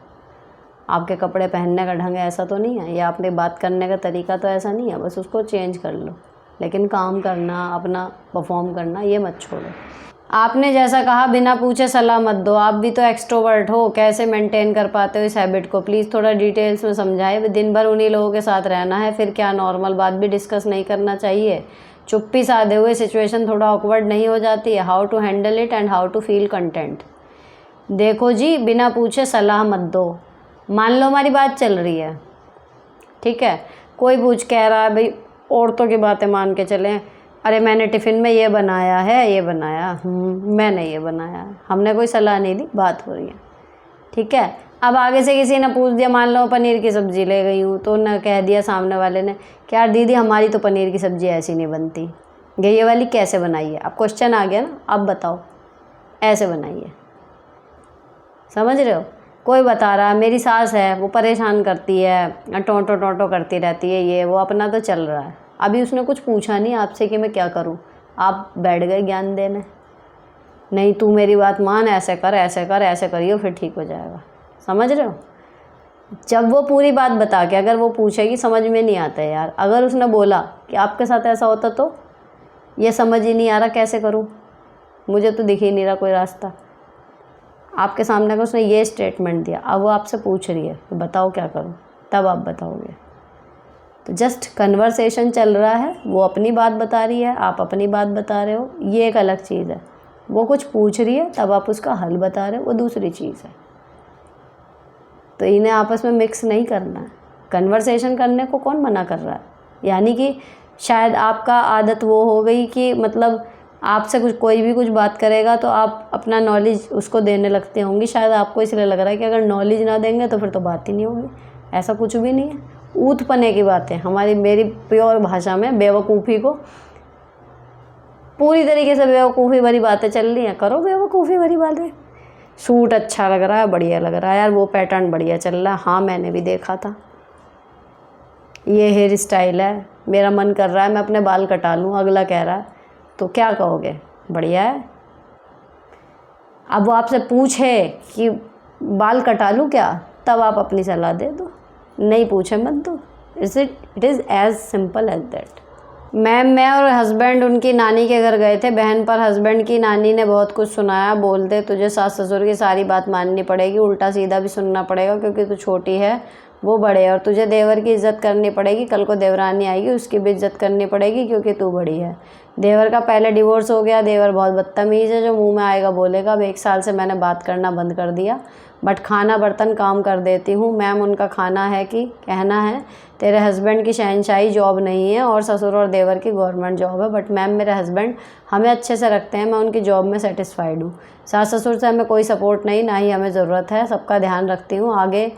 आपके कपड़े पहनने का ढंग ऐसा तो नहीं है, या आपने बात करने का तरीका तो ऐसा नहीं है, बस उसको चेंज कर लो। लेकिन काम करना, अपना परफॉर्म करना ये मत छोड़ो। आपने जैसा कहा बिना पूछे सलाह मत दो, आप भी तो एक्सट्रोवर्ट हो, कैसे मेंटेन कर पाते हो इस हैबिट को? प्लीज़ थोड़ा डिटेल्स में समझाएं। दिन भर उन्हीं लोगों के साथ रहना है, फिर क्या नॉर्मल बात भी डिस्कस नहीं करना चाहिए? चुप्पी साधे हुए सिचुएशन थोड़ा ऑकवर्ड नहीं हो जाती है? How to handle it and how to feel content. देखो जी, बिना पूछे सलाह मत दो। मान लो हमारी बात चल रही है, ठीक है, कोई पूछ कह रहा है, भाई औरतों की बातें मान के चलें, अरे मैंने टिफ़िन में ये बनाया है, ये बनाया, मैंने ये बनाया है, हमने कोई सलाह नहीं दी, बात हो रही है, ठीक है। अब आगे से किसी ने पूछ दिया, मान लो पनीर की सब्ज़ी ले गई हूँ, तो न कह दिया सामने वाले ने कि यार दीदी हमारी तो पनीर की सब्ज़ी ऐसी नहीं बनती, ये वाली कैसे बनाई है? अब क्वेश्चन आ गया ना, अब बताओ ऐसे बनाइए। समझ रहे हो? कोई बता रहा है मेरी सास है वो परेशान करती है, टोंटो टोंटो करती रहती है, ये वो अपना तो चल रहा है। अभी उसने कुछ पूछा नहीं आपसे कि मैं क्या करूं, आप बैठ गए ज्ञान देने। नहीं तू मेरी बात मान, ऐसे कर ऐसे कर ऐसे करियो फिर ठीक हो जाएगा। समझ रहे हो? जब वो पूरी बात बता के अगर वो पूछेगी समझ में नहीं आता है यार, अगर उसने बोला कि आपके साथ ऐसा होता तो ये समझ ही नहीं आ रहा कैसे करूँ, मुझे तो दिख ही नहीं रहा कोई रास्ता। आपके सामने अगर उसने ये स्टेटमेंट दिया, अब वो आपसे पूछ रही है कि बताओ क्या करूं, तब आप बताओगे। तो जस्ट कन्वर्सेशन चल रहा है, वो अपनी बात बता रही है, आप अपनी बात बता रहे हो, ये एक अलग चीज़ है। वो कुछ पूछ रही है तब आप उसका हल बता रहे हो, वो दूसरी चीज़ है। तो इन्हें आपस में मिक्स नहीं करना है। कन्वर्सेशन करने को कौन मना कर रहा है? यानी कि शायद आपका आदत वो हो गई कि मतलब आपसे कुछ कोई भी कुछ बात करेगा तो आप अपना नॉलेज उसको देने लगते होंगी। शायद आपको इसलिए लग रहा है कि अगर नॉलेज ना देंगे तो फिर तो बात ही नहीं होगी। ऐसा कुछ भी नहीं है। ऊतपने की बातें, मेरी प्योर भाषा में बेवकूफ़ी को पूरी तरीके से बेवकूफ़ी भरी बातें चल रही हैं, करो बेवकूफ़ी भरी बातें। सूट अच्छा लग रहा है, बढ़िया लग रहा है यार, वो पैटर्न बढ़िया चल रहा है, हाँ मैंने भी देखा था। ये हेयर स्टाइल है, मेरा मन कर रहा है मैं अपने बाल कटा लूँ, अगला कह रहा है, तो क्या कहोगे? बढ़िया है। अब वो आपसे पूछे कि बाल कटा लूँ क्या, तब आप अपनी सलाह दे दो, नहीं पूछे मत दो। It is as simple as that. Ma'am मैं और हस्बैंड उनकी नानी के घर गए थे, बहन पर हस्बैंड की नानी ने बहुत कुछ सुनाया, बोलते तुझे सास ससुर की सारी बात माननी पड़ेगी, उल्टा सीधा भी सुनना पड़ेगा क्योंकि तू छोटी है वो बड़े है, और तुझे देवर की इज़्ज़त करनी पड़ेगी, कल को देवरानी आएगी उसकी भी इज़्ज़त करनी पड़ेगी क्योंकि तू बड़ी है। देवर का पहले डिवोर्स हो गया, देवर बहुत बदतमीज़ है, जो मुंह में आएगा बोलेगा। अब 1 साल से मैंने बात करना बंद कर दिया, बट खाना बर्तन काम कर देती हूँ। मैम उनका खाना है कि कहना है तेरे हस्बैंड की शहंशाही जॉब नहीं है और ससुर और देवर की गवर्नमेंट जॉब है, बट मैम मेरे हस्बैंड हमें अच्छे से रखते हैं, मैं उनकी जॉब में सेटिस्फाइड हूँ। सास ससुर से हमें कोई सपोर्ट नहीं, ना ही हमें ज़रूरत है, सबका ध्यान रखती हूँ, आगे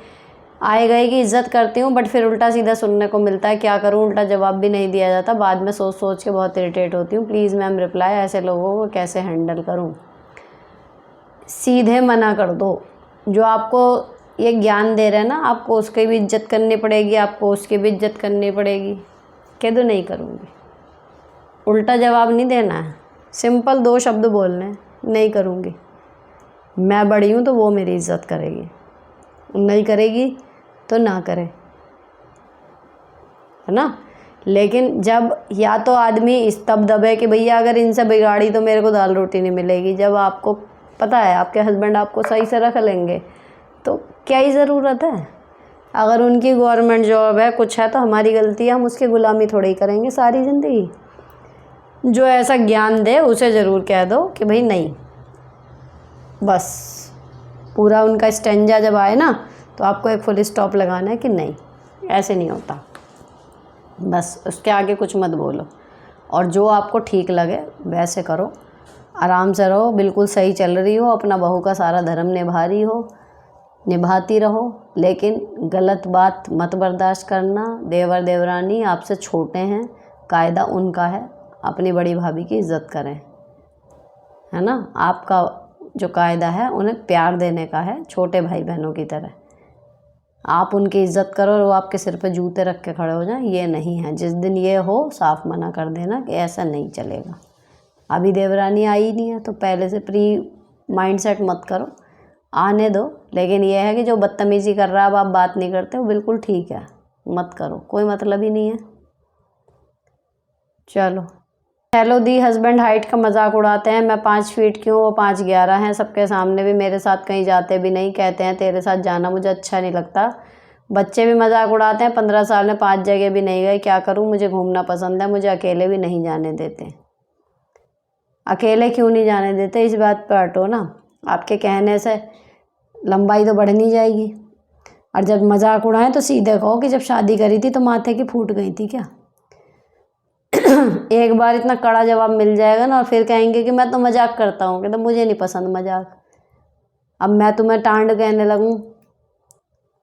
आए गए की इज़्ज़त करती हूँ, बट फिर उल्टा सीधा सुनने को मिलता है, क्या करूँ, उल्टा जवाब भी नहीं दिया जाता, बाद में सोच सोच के बहुत इरिटेट होती हूँ। प्लीज़ मैम रिप्लाई, ऐसे लोगों को कैसे हैंडल करूँ? सीधे मना कर दो। जो आपको ये ज्ञान दे रहे हैं ना, आपको उसकी भी इज्जत करनी पड़ेगी, आपको उसकी भी इज्जत करनी पड़ेगी। कह दो नहीं करूँगी, उल्टा जवाब नहीं देना है, सिंपल 2 शब्द बोलने, नहीं करूँगी, मैं बड़ी हूँ तो वो मेरी इज़्ज़त करेगी, नहीं करेगी तो ना करे, है ना। लेकिन जब या तो आदमी इस तब दबे कि भैया अगर इनसे बिगाड़ी तो मेरे को दाल रोटी नहीं मिलेगी, जब आपको पता है आपके हस्बैंड आपको सही से रख लेंगे तो क्या ही ज़रूरत है। अगर उनकी गवर्नमेंट जॉब है, कुछ है, तो हमारी गलती है, हम उसकी गुलामी थोड़ी ही करेंगे सारी ज़िंदगी। जो ऐसा ज्ञान दे उसे ज़रूर कह दो कि भाई नहीं, बस पूरा उनका स्टेंजा जब आए ना तो आपको एक फुल स्टॉप लगाना है कि नहीं, ऐसे नहीं होता, बस उसके आगे कुछ मत बोलो। और जो आपको ठीक लगे वैसे करो, आराम से रहो, बिल्कुल सही चल रही हो, अपना बहू का सारा धर्म निभा रही हो, निभाती रहो, लेकिन गलत बात मत बर्दाश्त करना। देवर देवरानी आपसे छोटे हैं, कायदा उनका है, अपनी बड़ी भाभी की इज़्ज़त करें, है ना। आपका जो कायदा है उन्हें प्यार देने का है, छोटे भाई बहनों की तरह। आप उनकी इज़्ज़त करो और वो आपके सिर पे जूते रख के खड़े हो जाएं, ये नहीं है। जिस दिन ये हो साफ मना कर देना कि ऐसा नहीं चलेगा। अभी देवरानी आई नहीं है तो पहले से प्री माइंड सेट मत करो, आने दो। लेकिन ये है कि जो बदतमीज़ी कर रहा है, अब आप बात नहीं करते, वो बिल्कुल ठीक है, मत करो, कोई मतलब ही नहीं है। चलो, हेलो दी, हस्बैंड हाइट का मजाक उड़ाते हैं, मैं 5 फीट की हूँ, वो 5'11" हैं, सबके सामने भी, मेरे साथ कहीं जाते भी नहीं, कहते हैं तेरे साथ जाना मुझे अच्छा नहीं लगता। बच्चे भी मजाक उड़ाते हैं, 15 साल में 5 जगह भी नहीं गए, क्या करूँ, मुझे घूमना पसंद है, मुझे अकेले भी नहीं जाने देते। अकेले क्यों नहीं जाने देते, इस बात पर हटो ना। आपके कहने से लंबाई तो बढ़ नहीं जाएगी। और जब मजाक उड़ाएं तो सीधे कहो कि जब शादी करी थी तो माथे की फूट गई थी क्या। एक बार इतना कड़ा जवाब मिल जाएगा ना, और फिर कहेंगे कि मैं तो मजाक करता हूँ, कि तो मुझे नहीं पसंद मजाक। अब मैं तुम्हें टांड कहने लगूँ,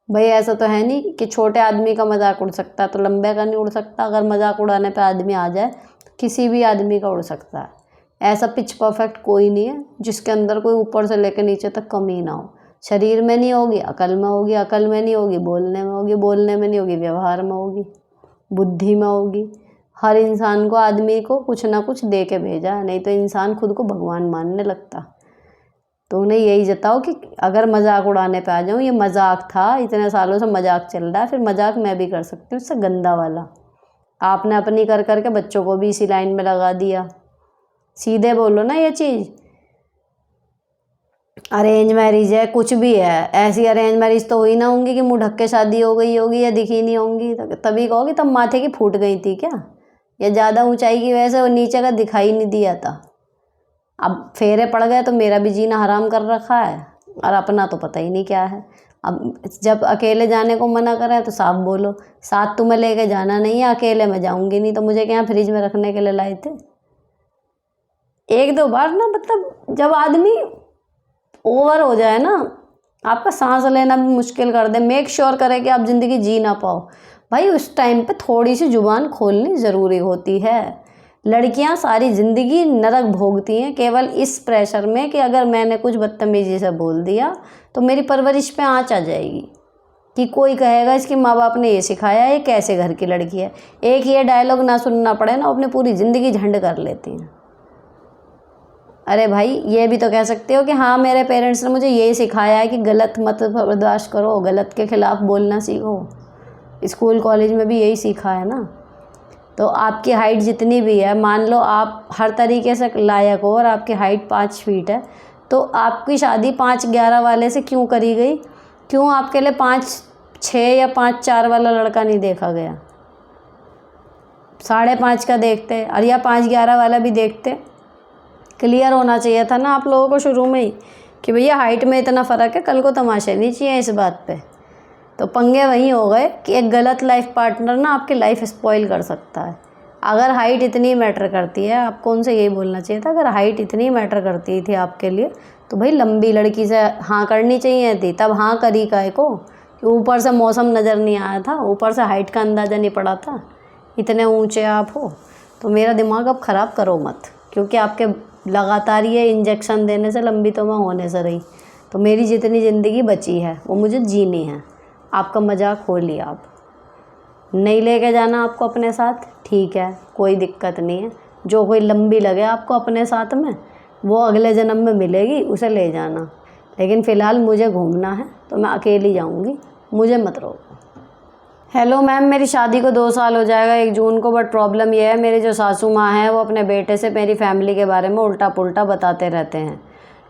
भाई ऐसा तो है नहीं कि छोटे आदमी का मजाक उड़ सकता है तो लंबे का नहीं उड़ सकता। अगर मजाक उड़ाने पे आदमी आ जाए तो किसी भी आदमी का उड़ सकता है। ऐसा पिच परफेक्ट कोई नहीं है जिसके अंदर कोई ऊपर से लेकर नीचे तक कमी ना हो। शरीर में नहीं होगी, अकल में होगी, अकल में नहीं होगी, बोलने में होगी, बोलने में नहीं होगी, व्यवहार में होगी, बुद्धि में होगी। हर इंसान को, आदमी को कुछ ना कुछ दे के भेजा है, नहीं तो इंसान खुद को भगवान मानने लगता। तो उन्हें यही जताओ कि अगर मजाक उड़ाने पे आ जाऊँ, ये मजाक था, इतने सालों से मजाक चल रहा है, फिर मजाक मैं भी कर सकती हूँ, उससे गंदा वाला। आपने अपनी कर करके बच्चों को भी इसी लाइन में लगा दिया। सीधे बोलो ना ये चीज़। अरेंज मैरिज है, कुछ भी है, ऐसी अरेंज मैरिज तो हुई ना होंगी कि मुँह ढक के शादी हो गई होगी या दिखी नहीं होंगी, तभी कहोगे तब माथे की फूट गई थी क्या, या ज़्यादा ऊंचाई की वजह से वो नीचे का दिखाई नहीं दिया था। अब फेरे पड़ गए तो मेरा भी जीना हराम कर रखा है, और अपना तो पता ही नहीं क्या है। अब जब अकेले जाने को मना करें तो साफ बोलो, साथ तुम्हें लेके जाना नहीं है, अकेले मैं जाऊंगी नहीं, तो मुझे क्या फ्रिज में रखने के लिए लाए थे। 1-2 बार ना, मतलब जब आदमी ओवर हो जाए ना, आपका सांस लेना भी मुश्किल कर दे, मेक श्योर करे कि आप ज़िंदगी जी ना पाओ, भाई उस टाइम पे थोड़ी सी जुबान खोलनी ज़रूरी होती है। लड़कियां सारी ज़िंदगी नरक भोगती हैं केवल इस प्रेशर में कि अगर मैंने कुछ बदतमीज़ी से बोल दिया तो मेरी परवरिश पे आँच आ जाएगी, कि कोई कहेगा इसके माँ बाप ने ये सिखाया है, ये कैसे घर की लड़की है। एक ये डायलॉग ना सुनना पड़े ना, अपनी पूरी ज़िंदगी झंड कर लेती हैं। अरे भाई, ये भी तो कह सकते हो कि हाँ मेरे पेरेंट्स ने मुझे ये सिखाया है कि गलत मत बर्दाश्त करो, गलत के ख़िलाफ़ बोलना सीखो। स्कूल कॉलेज में भी यही सीखा है ना। तो आपकी हाइट जितनी भी है, मान लो आप हर तरीके से लायक हो और आपकी हाइट 5 फीट है, तो आपकी शादी 5'11" वाले से क्यों करी गई? क्यों आपके लिए 5'6" या 5'4" वाला लड़का नहीं देखा गया? 5.5 का देखते, और या 5'11" वाला भी देखते। क्लियर होना चाहिए था ना आप लोगों को शुरू में ही कि भैया हाइट में इतना फ़र्क है, कल को तमाशे नहीं चाहिए इस बात पे। तो पंगे वहीं हो गए कि एक गलत लाइफ पार्टनर ना आपकी लाइफ स्पॉइल कर सकता है। अगर हाइट इतनी मैटर करती है, आपको उनसे यही बोलना चाहिए था, अगर हाइट इतनी मैटर करती थी आपके लिए तो भाई लंबी लड़की से हाँ करनी चाहिए थी। तब हाँ करी काहे को? ऊपर से मौसम नज़र नहीं आया था, ऊपर से हाइट का अंदाज़ा नहीं पड़ा था, इतने ऊँचे आप हो। तो मेरा दिमाग अब ख़राब करो मत, क्योंकि आपके लगातार ये इंजेक्शन देने से लंबी तो मैं होने से रही। तो मेरी जितनी ज़िंदगी बची है वो मुझे जीनी है। आपका मजाक हो लिया, आप नहीं लेके जाना आपको अपने साथ, ठीक है, कोई दिक्कत नहीं है। जो कोई लंबी लगे आपको अपने साथ में, वो अगले जन्म में मिलेगी, उसे ले जाना। लेकिन फ़िलहाल मुझे घूमना है तो मैं अकेली जाऊँगी, मुझे मत रोको। हेलो मैम, मेरी शादी को 2 साल हो जाएगा 1 जून को, बट प्रॉब्लम ये है मेरी जो सासू माँ हैं वो अपने बेटे से मेरी फैमिली के बारे में उल्टा पुल्टा बताते रहते हैं।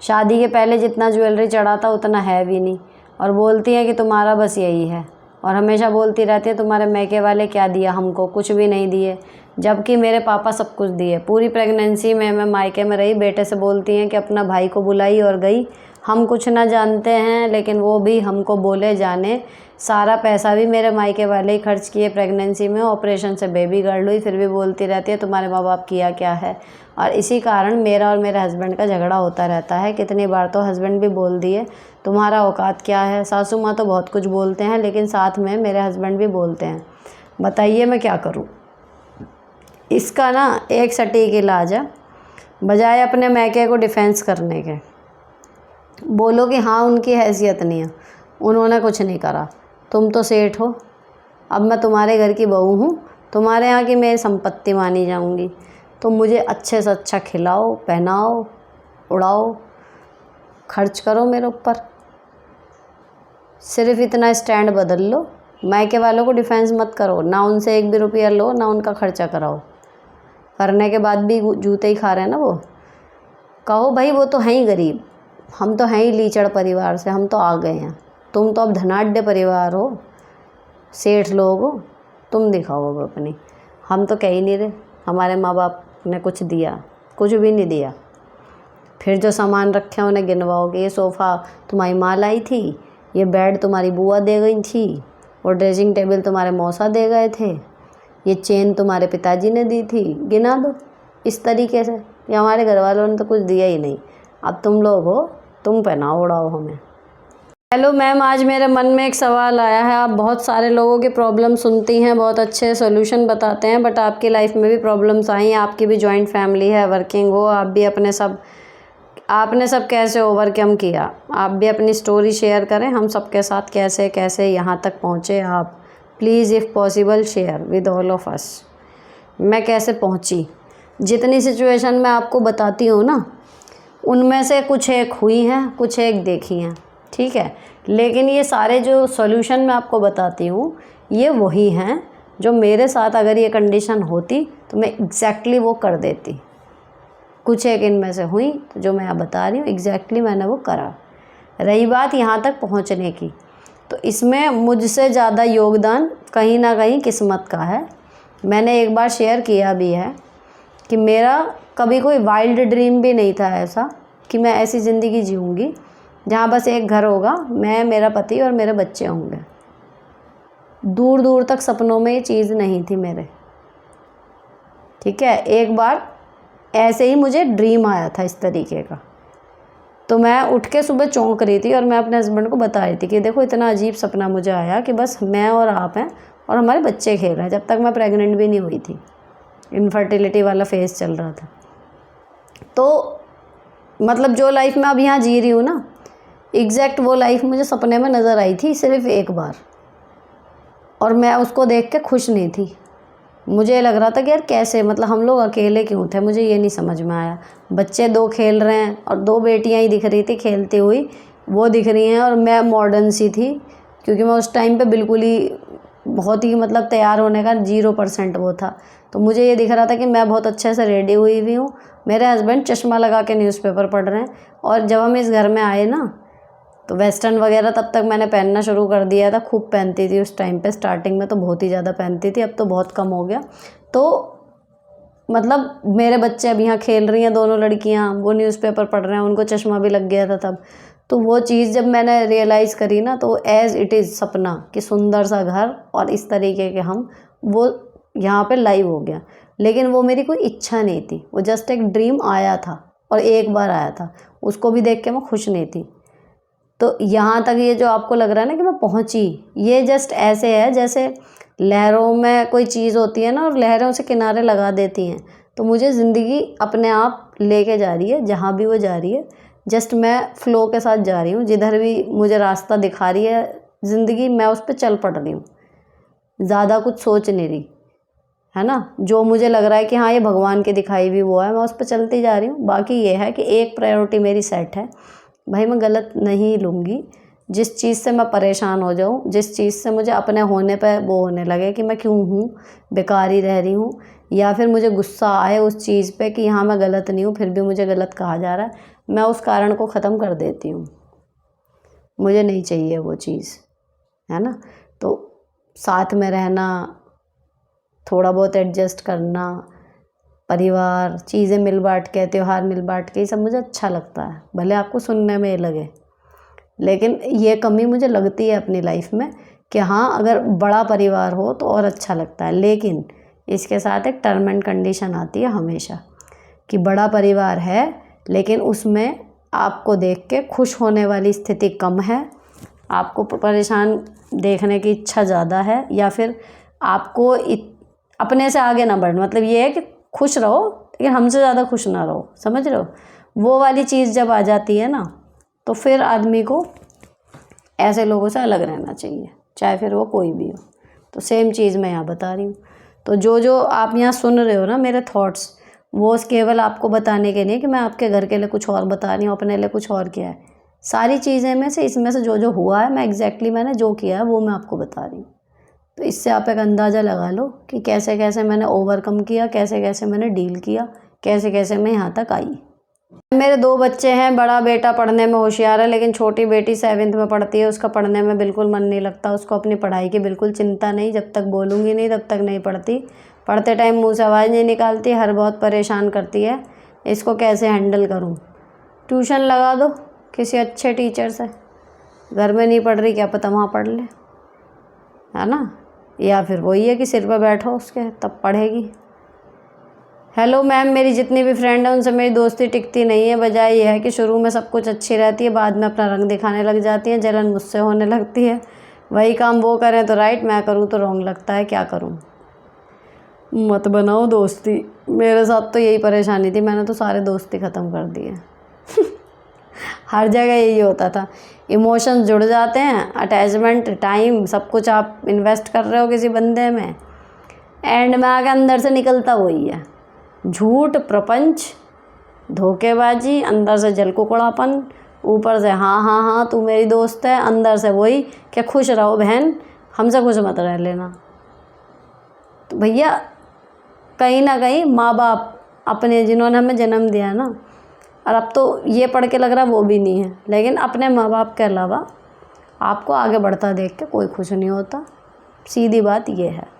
शादी के पहले जितना ज्वेलरी चढ़ा था उतना है भी नहीं, और बोलती हैं कि तुम्हारा बस यही है, और हमेशा बोलती रहती है तुम्हारे मैके वाले क्या दिया हमको, कुछ भी नहीं दिए, जबकि मेरे पापा सब कुछ दिए। पूरी प्रेगनेंसी में मैं मायके में रही, बेटे से बोलती हैं कि अपना भाई को बुलाई और गई, हम कुछ ना जानते हैं, लेकिन वो भी हमको बोले जाने। सारा पैसा भी मेरे मायके वाले ही खर्च किए प्रेगनेंसी में, ऑपरेशन से बेबी गर्ल हुई, फिर भी बोलती रहती है तुम्हारे माँ बाप किया क्या है। और इसी कारण मेरा और मेरे हस्बैंड का झगड़ा होता रहता है। कितनी बार तो हस्बैंड भी बोल दिए तुम्हारा औकात क्या है। सासू माँ तो बहुत कुछ बोलते हैं, लेकिन साथ में मेरे हस्बैंड भी बोलते हैं। बताइए मैं क्या करूँ। इसका ना एक सटीक इलाज है, बजाय अपने मैके को डिफेंस करने के बोलो कि हाँ उनकी हैसियत नहीं है, उन्होंने कुछ नहीं करा, तुम तो सेठ हो, अब मैं तुम्हारे घर की बहू हूँ, तुम्हारे यहाँ की मेरी संपत्ति मानी जाऊँगी, तुम मुझे अच्छे से अच्छा खिलाओ, पहनाओ, उड़ाओ, खर्च करो मेरे ऊपर। सिर्फ इतना स्टैंड बदल लो, मायके वालों को डिफेंस मत करो, ना उनसे 1 भी रुपया लो, ना उनका खर्चा कराओ। करने के बाद भी जूते ही खा रहे हैं ना वो। कहो भाई वो तो हैं ही गरीब, हम तो हैं ही लीचड़ परिवार से, हम तो आ गए हैं, तुम तो अब धनाढ़ परिवार हो, सेठ लोग हो, तुम दिखाओ अब अपनी। हम तो कह ही नहीं रहे हमारे माँ बाप ने कुछ दिया, कुछ भी नहीं दिया। फिर जो सामान रखे हैं उन्हें गिनवाओगे, ये सोफ़ा तुम्हारी माँ लाई थी, ये बेड तुम्हारी बुआ दे गई थी, और ड्रेसिंग टेबल तुम्हारे मौसा दे गए थे, ये चेन तुम्हारे पिताजी ने दी थी, गिना दो इस तरीके से। ये हमारे घर वालों ने तो कुछ दिया ही नहीं, अब तुम लोग हो, तुम पहनाओ उड़ाओ हमें। हेलो मैम, आज मेरे मन में एक सवाल आया है। आप बहुत सारे लोगों की प्रॉब्लम सुनती हैं, बहुत अच्छे सोल्यूशन बताते हैं, बट आपकी लाइफ में भी प्रॉब्लम्स आई हैं, आपकी भी जॉइंट फैमिली है, वर्किंग हो, आप भी आपने सब कैसे ओवरकम किया। आप भी अपनी स्टोरी शेयर करें हम सबके साथ, कैसे कैसे यहाँ तक पहुँचे आप। Please if possible share with all of us. मैं कैसे पहुँची, जितनी सिचुएशन मैं आपको बताती हूँ ना, उनमें से कुछ एक हुई हैं, कुछ एक देखी हैं, ठीक है। लेकिन ये सारे जो सॉल्यूशन मैं आपको बताती हूँ ये वही हैं जो मेरे साथ अगर ये कंडीशन होती तो मैं एग्जैक्टली वो कर देती। कुछ एक इनमें से हुई तो जो मैं आप बता रही हूँ एग्जैक्टली मैंने वो करा। रही बात यहाँ तक पहुँचने की, तो इसमें मुझसे ज़्यादा योगदान कहीं ना कहीं किस्मत का है। मैंने एक बार शेयर किया भी है कि मेरा कभी कोई वाइल्ड ड्रीम भी नहीं था ऐसा कि मैं ऐसी ज़िंदगी जीऊँगी जहाँ बस एक घर होगा, मैं, मेरा पति और मेरे बच्चे होंगे। दूर दूर तक सपनों में ये चीज़ नहीं थी मेरे, ठीक है। एक बार ऐसे ही मुझे ड्रीम आया था इस तरीके का, तो मैं उठ के सुबह चौंक रही थी और मैं अपने हस्बैंड को बता रही थी कि देखो इतना अजीब सपना मुझे आया कि बस मैं और आप हैं और हमारे बच्चे खेल रहे हैं। जब तक मैं प्रेग्नेंट भी नहीं हुई थी, इनफर्टिलिटी वाला फेज़ चल रहा था। तो मतलब जो लाइफ मैं अब यहाँ जी रही हूँ ना, एग्जैक्ट वो लाइफ मुझे सपने में नज़र आई थी सिर्फ एक बार, और मैं उसको देख के खुश नहीं थी। मुझे लग रहा था कि यार कैसे, मतलब हम लोग अकेले क्यों थे, मुझे ये नहीं समझ में आया। बच्चे 2 खेल रहे हैं और 2 बेटियां ही दिख रही थी खेलती हुई, वो दिख रही हैं, और मैं मॉडर्न सी थी क्योंकि मैं उस टाइम पे बिल्कुल ही बहुत ही मतलब तैयार होने का 0% वो था। तो मुझे ये दिख रहा था कि मैं बहुत अच्छे से रेडी हुई हुई हूँ, मेरे हस्बैंड चश्मा लगा के न्यूज़पेपर पढ़ रहे हैं। और जब हम इस घर में आए ना, तो वेस्टर्न वगैरह तब तक मैंने पहनना शुरू कर दिया था, खूब पहनती थी उस टाइम पे। स्टार्टिंग में तो बहुत ही ज़्यादा पहनती थी, अब तो बहुत कम हो गया। तो मतलब मेरे बच्चे अब यहाँ खेल रही हैं, दोनों लड़कियाँ, वो न्यूज़पेपर पढ़ रहे हैं, उनको चश्मा भी लग गया था तब। तो वो चीज़ जब मैंने रियलाइज़ करी ना, तो एज़ इट इज़ सपना कि सुंदर सा घर और इस तरीके के हम, वो यहाँ पे लाइव हो गया। लेकिन वो मेरी कोई इच्छा नहीं थी, वो जस्ट एक ड्रीम आया था और एक बार आया था, उसको भी देख के मैं खुश नहीं थी। तो यहाँ तक ये जो आपको लग रहा है ना कि मैं पहुँची, ये जस्ट ऐसे है जैसे लहरों में कोई चीज़ होती है ना और लहरों से किनारे लगा देती हैं। तो मुझे ज़िंदगी अपने आप लेके जा रही है, जहाँ भी वो जा रही है, जस्ट मैं फ़्लो के साथ जा रही हूँ। जिधर भी मुझे रास्ता दिखा रही है ज़िंदगी, मैं उस पर चल पड़ रही हूँ, ज़्यादा कुछ सोच नहीं रही, है ना। जो मुझे लग रहा है कि हाँ ये भगवान की दिखाई हुई वो है, मैं उस पर चलती जा रही हूँ। बाकी ये है कि एक प्रायोरिटी मेरी सेट है भाई मैं गलत नहीं लूँगी। जिस चीज़ से मैं परेशान हो जाऊँ, जिस चीज़ से मुझे अपने होने पे वो होने लगे कि मैं क्यों हूँ, बेकार ही रह रही हूँ, या फिर मुझे गुस्सा आए उस चीज़ पे कि हाँ मैं गलत नहीं हूँ फिर भी मुझे गलत कहा जा रहा है, मैं उस कारण को ख़त्म कर देती हूँ। मुझे नहीं चाहिए वो चीज़, है ना। तो साथ में रहना, थोड़ा बहुत एडजस्ट करना, परिवार, चीज़ें मिल बाँट के, त्योहार मिल बाँट के, ये सब मुझे अच्छा लगता है। भले आपको सुनने में ये लगे, लेकिन ये कमी मुझे लगती है अपनी लाइफ में कि हाँ अगर बड़ा परिवार हो तो और अच्छा लगता है। लेकिन इसके साथ एक टर्म एंड कंडीशन आती है हमेशा कि बड़ा परिवार है लेकिन उसमें आपको देख के खुश होने वाली स्थिति कम है, आपको परेशान देखने की इच्छा ज़्यादा है, या फिर आपको अपने से आगे ना बढ़ना, मतलब ये है कि खुश रहो लेकिन हमसे ज़्यादा खुश ना रहो, समझ रहे हो। वो वाली चीज़ जब आ जाती है ना तो फिर आदमी को ऐसे लोगों से अलग रहना चाहिए, चाहे फिर वो कोई भी हो। तो सेम चीज़ मैं यहाँ बता रही हूँ। तो जो जो आप यहाँ सुन रहे हो ना मेरे थॉट्स, वो केवल आपको बताने के लिए कि मैं आपके घर के लिए कुछ और बता रही हूँ, अपने लिए कुछ और किया है। सारी चीज़ें में से इसमें से जो जो हुआ है मैं एग्जैक्टली मैंने जो किया है वो मैं आपको बता रही हूँ। तो इससे आप एक अंदाज़ा लगा लो कि कैसे कैसे मैंने ओवरकम किया, कैसे कैसे मैंने डील किया, कैसे कैसे मैं यहाँ तक आई। मेरे 2 बच्चे हैं, बड़ा बेटा पढ़ने में होशियार है लेकिन छोटी बेटी 7th में पढ़ती है, उसका पढ़ने में बिल्कुल मन नहीं लगता, उसको अपनी पढ़ाई की बिल्कुल चिंता नहीं, जब तक बोलूँगी नहीं तब तक नहीं पढ़ती, पढ़ते टाइम मुँह से आवाज़ नहीं निकालती, हर बहुत परेशान करती है। इसको कैसे हैंडल करूँ? ट्यूशन लगा दो किसी अच्छे टीचर से, घर में नहीं पढ़ रही क्या पता वहाँ पढ़ ले, है ना। या फिर वही है कि सिर पर बैठो उसके तब पढ़ेगी। हेलो मैम, मेरी जितनी भी फ्रेंड हैं उनसे मेरी दोस्ती टिकती नहीं है। बजाय यह है कि शुरू में सब कुछ अच्छी रहती है, बाद में अपना रंग दिखाने लग जाती हैं, जलन मुझसे होने लगती है। वही काम वो करें तो राइट, मैं करूँ तो रॉन्ग लगता है, क्या करूँ? मत बनाओ दोस्ती, मेरे साथ तो यही परेशानी थी, मैंने तो सारे दोस्ती ख़त्म कर दिए। हर जगह यही होता था, इमोशंस जुड़ जाते हैं, अटैचमेंट, टाइम, सब कुछ आप इन्वेस्ट कर रहे हो किसी बंदे में, एंड में आके अंदर से निकलता वही है, झूठ, प्रपंच, धोखेबाजी, अंदर से जलकुकड़ापन, ऊपर से हाँ हाँ हाँ तू मेरी दोस्त है, अंदर से वही कि खुश रहो बहन, हमसे खुश मत रह लेना। तो भैया कहीं ना कहीं माँ बाप अपने जिन्होंने हमें जन्म दिया ना, और अब तो ये पढ़ के लग रहा वो भी नहीं है, लेकिन अपने माँ बाप के अलावा आपको आगे बढ़ता देख के कोई खुश नहीं होता। सीधी बात ये है।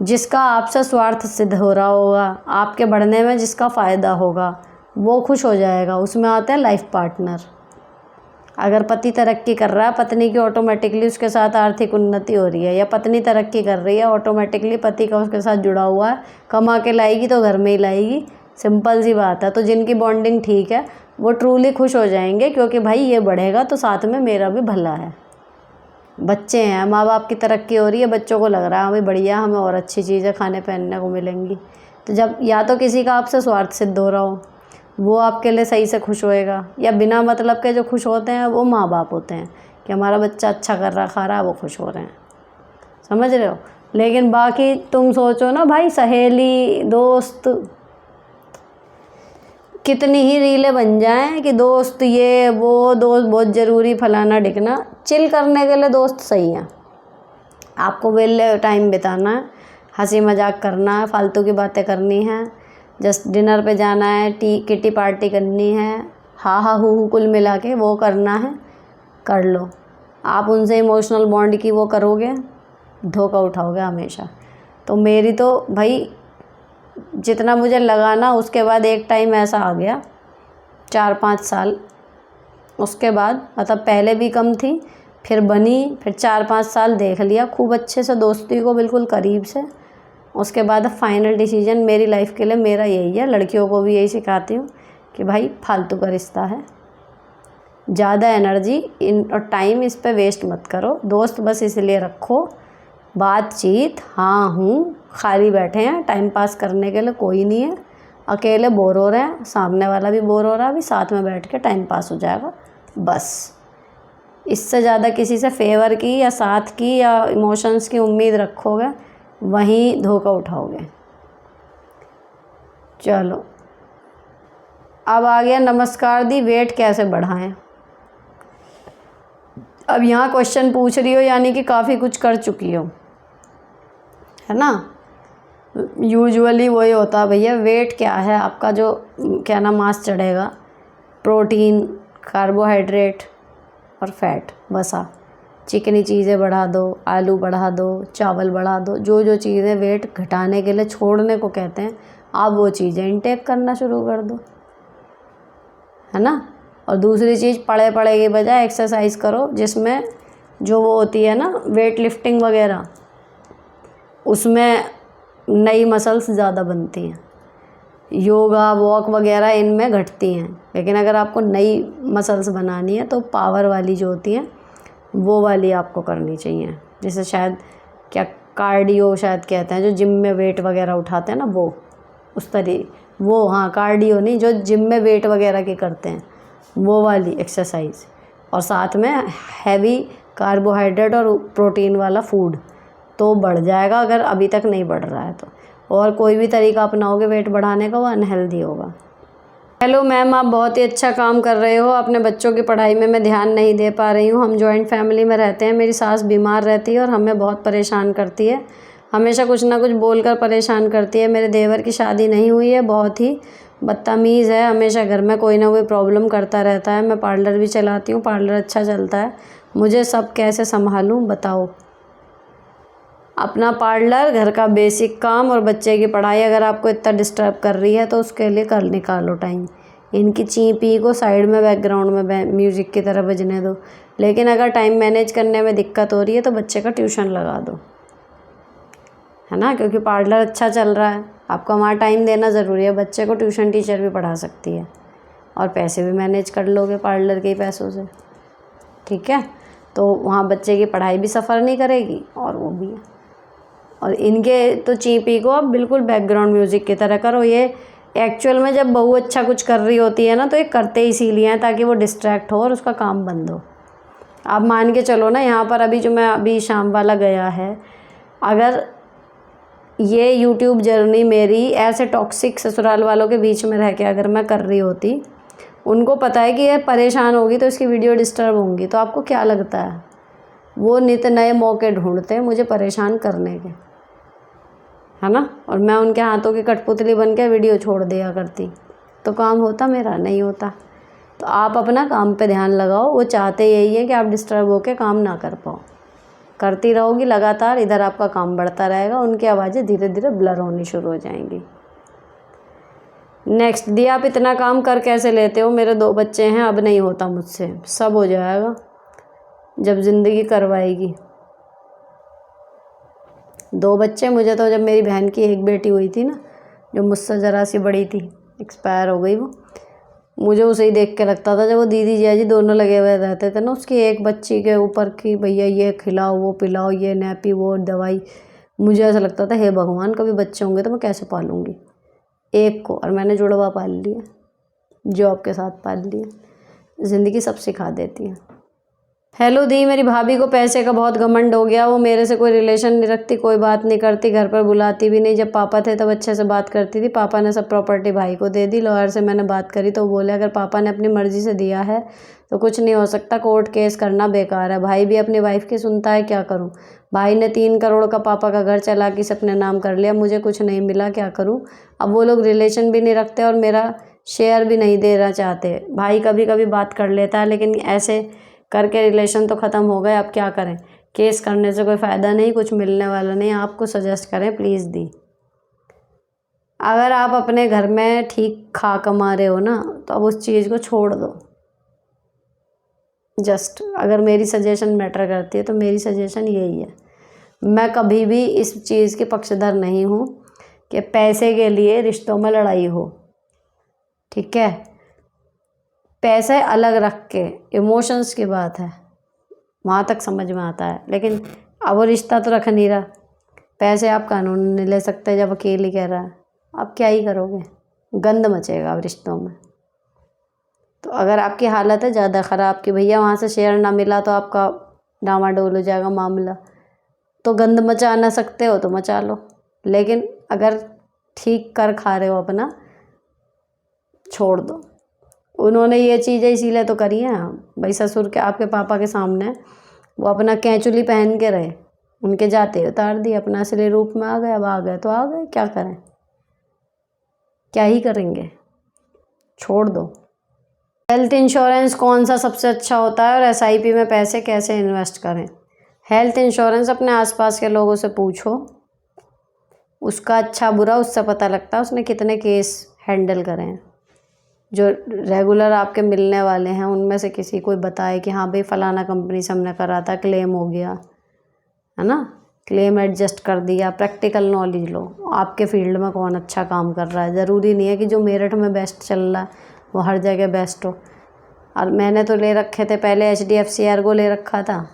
जिसका आपसे स्वार्थ सिद्ध हो रहा होगा, आपके बढ़ने में जिसका फ़ायदा होगा वो खुश हो जाएगा, उसमें आता है लाइफ पार्टनर। अगर पति तरक्की कर रहा है, पत्नी की ऑटोमेटिकली उसके साथ आर्थिक उन्नति हो रही है, या पत्नी तरक्की कर रही है, ऑटोमेटिकली पति का उसके साथ जुड़ा हुआ है, कमा के लाएगी तो घर में ही लाएगी, सिंपल सी बात है। तो जिनकी बॉन्डिंग ठीक है वो ट्रूली खुश हो जाएंगे, क्योंकि भाई ये बढ़ेगा तो साथ में मेरा भी भला है। बच्चे हैं, माँ बाप की तरक्की हो रही है, बच्चों को लग रहा है हमें बढ़िया, हमें और अच्छी चीज़ें खाने पहनने को मिलेंगी। तो जब या तो किसी का आपसे स्वार्थ सिद्ध हो रहा हो, वो आपके लिए सही से खुश होएगा, या बिना मतलब के जो खुश होते हैं वो माँ बाप होते हैं कि हमारा बच्चा अच्छा कर रहा, खा रहा, वो खुश हो रहे हैं, समझ रहे हो। लेकिन बाकी तुम सोचो ना भाई, सहेली, दोस्त, कितनी ही रीलें बन जाएं कि दोस्त ये वो, दोस्त बहुत ज़रूरी, फलाना ढिकना, चिल करने के लिए दोस्त सही है। आपको वेले टाइम बिताना है, हंसी मजाक करना है, फालतू की बातें करनी है, जस्ट डिनर पे जाना है, किटी पार्टी करनी है, हा हा हू कुल मिला के वो करना है, कर लो। आप उनसे इमोशनल बॉन्ड की वो करोगे, धोखा उठाओगे हमेशा। तो मेरी तो भाई जितना मुझे लगा ना, उसके बाद एक टाइम ऐसा आ गया 4-5 साल, उसके बाद मतलब पहले भी कम थी, फिर बनी, फिर 4-5 साल देख लिया खूब अच्छे से दोस्ती को, बिल्कुल करीब से। उसके बाद फाइनल डिसीजन मेरी लाइफ के लिए मेरा यही है, लड़कियों को भी यही सिखाती हूँ कि भाई फालतू का रिश्ता है, ज़्यादा एनर्जी और टाइम इस पे वेस्ट मत करो। दोस्त बस इसलिए रखो, बातचीत, हाँ हूँ, खाली बैठे हैं टाइम पास करने के लिए कोई नहीं है, अकेले बोर हो रहे हैं, सामने वाला भी बोर हो रहा है, अभी साथ में बैठ के टाइम पास हो जाएगा बस। इससे ज़्यादा किसी से फेवर की या साथ की या इमोशंस की उम्मीद रखोगे, वहीं धोखा उठाओगे। चलो अब आ गया नमस्कार दी, वेट कैसे बढ़ाएं। अब यहाँ क्वेश्चन पूछ रही हो यानी कि काफ़ी कुछ कर चुकी हो, है ना। यूजुअली वही होता है भैया, वेट क्या है आपका, जो क्या ना मास चढ़ेगा, प्रोटीन, कार्बोहाइड्रेट और फैट, वसा। चिकनी चीज़ें बढ़ा दो, आलू बढ़ा दो, चावल बढ़ा दो, जो जो चीज़ें वेट घटाने के लिए छोड़ने को कहते हैं, आप वो चीज़ें इनटेक करना शुरू कर दो, है ना। और दूसरी चीज़, पड़े पड़े के बजाय एक्सरसाइज करो, जिसमें जो वो होती है ना वेट लिफ्टिंग वगैरह, उसमें नई मसल्स ज़्यादा बनती हैं। योगा, वॉक वगैरह इनमें घटती हैं, लेकिन अगर आपको नई मसल्स बनानी है तो पावर वाली जो होती हैं वो वाली आपको करनी चाहिए, जैसे शायद क्या कार्डियो शायद कहते हैं, जो जिम में वेट वगैरह उठाते हैं ना, वो उस वो, हाँ कार्डियो नहीं, जो जिम में वेट वगैरह के करते हैं वो वाली एक्सरसाइज, और साथ में हैवी कार्बोहाइड्रेट और प्रोटीन वाला फूड, तो बढ़ जाएगा अगर अभी तक नहीं बढ़ रहा है तो। और कोई भी तरीका अपनाओगे वेट बढ़ाने का वो अनहेल्दी होगा। हेलो मैम, आप बहुत ही अच्छा काम कर रहे हो, अपने बच्चों की पढ़ाई में मैं ध्यान नहीं दे पा रही हूँ। हम जॉइंट फैमिली में रहते हैं, मेरी सास बीमार रहती है और हमें बहुत परेशान करती है, हमेशा कुछ ना कुछ बोलकर परेशान करती है। मेरे देवर की शादी नहीं हुई है, बहुत ही बदतमीज़ है, हमेशा घर में कोई ना कोई प्रॉब्लम करता रहता है। मैं पार्लर भी चलाती हूँ, पार्लर अच्छा चलता है, मुझे सब कैसे संभालूँ बताओ। अपना पार्लर, घर का बेसिक काम और बच्चे की पढ़ाई अगर आपको इतना डिस्टर्ब कर रही है तो उसके लिए कर निकालो टाइम। इनकी ची पी को साइड में बैकग्राउंड में म्यूज़िक की तरह बजने दो, लेकिन अगर टाइम मैनेज करने में दिक्कत हो रही है तो बच्चे का ट्यूशन लगा दो, है ना, क्योंकि पार्लर अच्छा चल रहा है, आपका वहाँ टाइम देना ज़रूरी है। बच्चे को ट्यूशन टीचर भी पढ़ा सकती है और पैसे भी मैनेज कर लोगे पार्लर के ही पैसों से, ठीक है। तो वहाँ बच्चे की पढ़ाई भी सफ़र नहीं करेगी और वो भी है। और इनके तो चीपी को अब बिल्कुल बैकग्राउंड म्यूज़िक की तरह करो। ये एक्चुअल में जब बहू अच्छा कुछ कर रही होती है ना तो ये करते इसीलिए हैं ताकि वो डिस्ट्रैक्ट हो और उसका काम बंद हो। आप मान के चलो ना, यहाँ पर अभी जो मैं अभी शाम वाला गया है, अगर ये यूट्यूब जर्नी मेरी ऐसे टॉक्सिक ससुराल वालों के बीच में रह के अगर मैं कर रही होती, उनको पता है कि ये परेशान होगी तो इसकी वीडियो डिस्टर्ब होंगी, तो आपको क्या लगता है वो नित नए मौके ढूंढते हैं मुझे परेशान करने के, है ना। और मैं उनके हाथों की कठपुतली बन के वीडियो छोड़ दिया करती तो काम होता, मेरा नहीं होता। तो आप अपना काम पे ध्यान लगाओ, वो चाहते यही है कि आप डिस्टर्ब होकर काम ना कर पाओ। करती रहोगी लगातार, इधर आपका काम बढ़ता रहेगा, उनकी आवाज़ें धीरे धीरे ब्लर होनी शुरू हो जाएंगी। नेक्स्ट दी, आप इतना काम कर कैसे लेते हो, मेरे 2 बच्चे हैं, अब नहीं होता मुझसे, सब हो जाएगा जब ज़िंदगी करवाएगी। 2 बच्चे, मुझे तो जब मेरी बहन की एक बेटी हुई थी ना, जो मुझसे ज़रा सी बड़ी थी, एक्सपायर हो गई वो, मुझे उसे ही देख के लगता था, जब वो दीदी जिया जी दोनों लगे हुए रहते थे ना उसकी एक बच्ची के ऊपर कि भैया ये खिलाओ, वो पिलाओ, ये नैपी, वो दवाई, मुझे ऐसा लगता था हे भगवान कभी बच्चे होंगे तो मैं कैसे पालूंगी एक को। और मैंने जुड़वा पाल लिया, जॉब के साथ पाल लिया। ज़िंदगी सब सिखा देती है। हेलो दी, मेरी भाभी को पैसे का बहुत घमंड हो गया, वो मेरे से कोई रिलेशन नहीं रखती, कोई बात नहीं करती, घर पर बुलाती भी नहीं। जब पापा थे तब अच्छे से बात करती थी, पापा ने सब प्रॉपर्टी भाई को दे दी। लॉयर से मैंने बात करी तो बोले अगर पापा ने अपनी मर्ज़ी से दिया है तो कुछ नहीं हो सकता, कोर्ट केस करना बेकार है। भाई भी अपनी वाइफ की सुनता है, क्या करूँ। भाई ने 3 करोड़ का पापा का घर चला के अपने नाम कर लिया, मुझे कुछ नहीं मिला, क्या करूँ। अब वो लोग रिलेशन भी नहीं रखते और मेरा शेयर भी नहीं देना चाहते। भाई कभी कभी बात कर लेता है, लेकिन ऐसे करके रिलेशन तो ख़त्म हो गए, अब क्या करें। केस करने से कोई फ़ायदा नहीं, कुछ मिलने वाला नहीं। आपको सजेस्ट करें प्लीज़ दी। अगर आप अपने घर में ठीक खा कमा रहे हो ना तो अब उस चीज़ को छोड़ दो। जस्ट अगर मेरी सजेशन मैटर करती है तो मेरी सजेशन यही है। मैं कभी भी इस चीज़ के पक्षधर नहीं हूँ कि पैसे के लिए रिश्तों में लड़ाई हो, ठीक है। पैसे अलग रख के, इमोशंस की बात है, वहाँ तक समझ में आता है, लेकिन अब वो रिश्ता तो रख नहीं रहा। पैसे आप कानून नहीं ले सकते, जब वकील ही कह रहा है, आप क्या ही करोगे, गंद मचेगा अब रिश्तों में। तो अगर आपकी हालत है ज़्यादा ख़राब कि भैया वहाँ से शेयर ना मिला तो आपका डामाडोल हो जाएगा मामला, तो गंद मचा ना सकते हो तो मचा लो, लेकिन अगर ठीक कर खा रहे हो अपना, छोड़ दो। उन्होंने ये चीज़ें इसीलिए तो करी हैं भाई, ससुर के आपके पापा के सामने वो अपना कैंचुली पहन के रहे, उनके जाते ही उतार दिए, अपना असली रूप में आ गए। अब आ गए तो आ गए, क्या करें, क्या ही करेंगे, छोड़ दो। हेल्थ इंश्योरेंस कौन सा सबसे अच्छा होता है और एसआईपी में पैसे कैसे इन्वेस्ट करें? हेल्थ इंश्योरेंस अपने आसपास के लोगों से पूछो, उसका अच्छा बुरा उससे पता लगता है उसने कितने केस हैंडल करे हैं। जो रेगुलर आपके मिलने वाले हैं उनमें से किसी कोई बताए कि हाँ भाई फ़लाना कंपनी से हमने करा था, क्लेम हो गया है ना, क्लेम एडजस्ट कर दिया। प्रैक्टिकल नॉलेज लो, आपके फील्ड में कौन अच्छा काम कर रहा है। ज़रूरी नहीं है कि जो मेरठ में बेस्ट चल रहा है वो हर जगह बेस्ट हो। और मैंने तो ले रखे थे पहले HDFC एर्गो ले रखा था,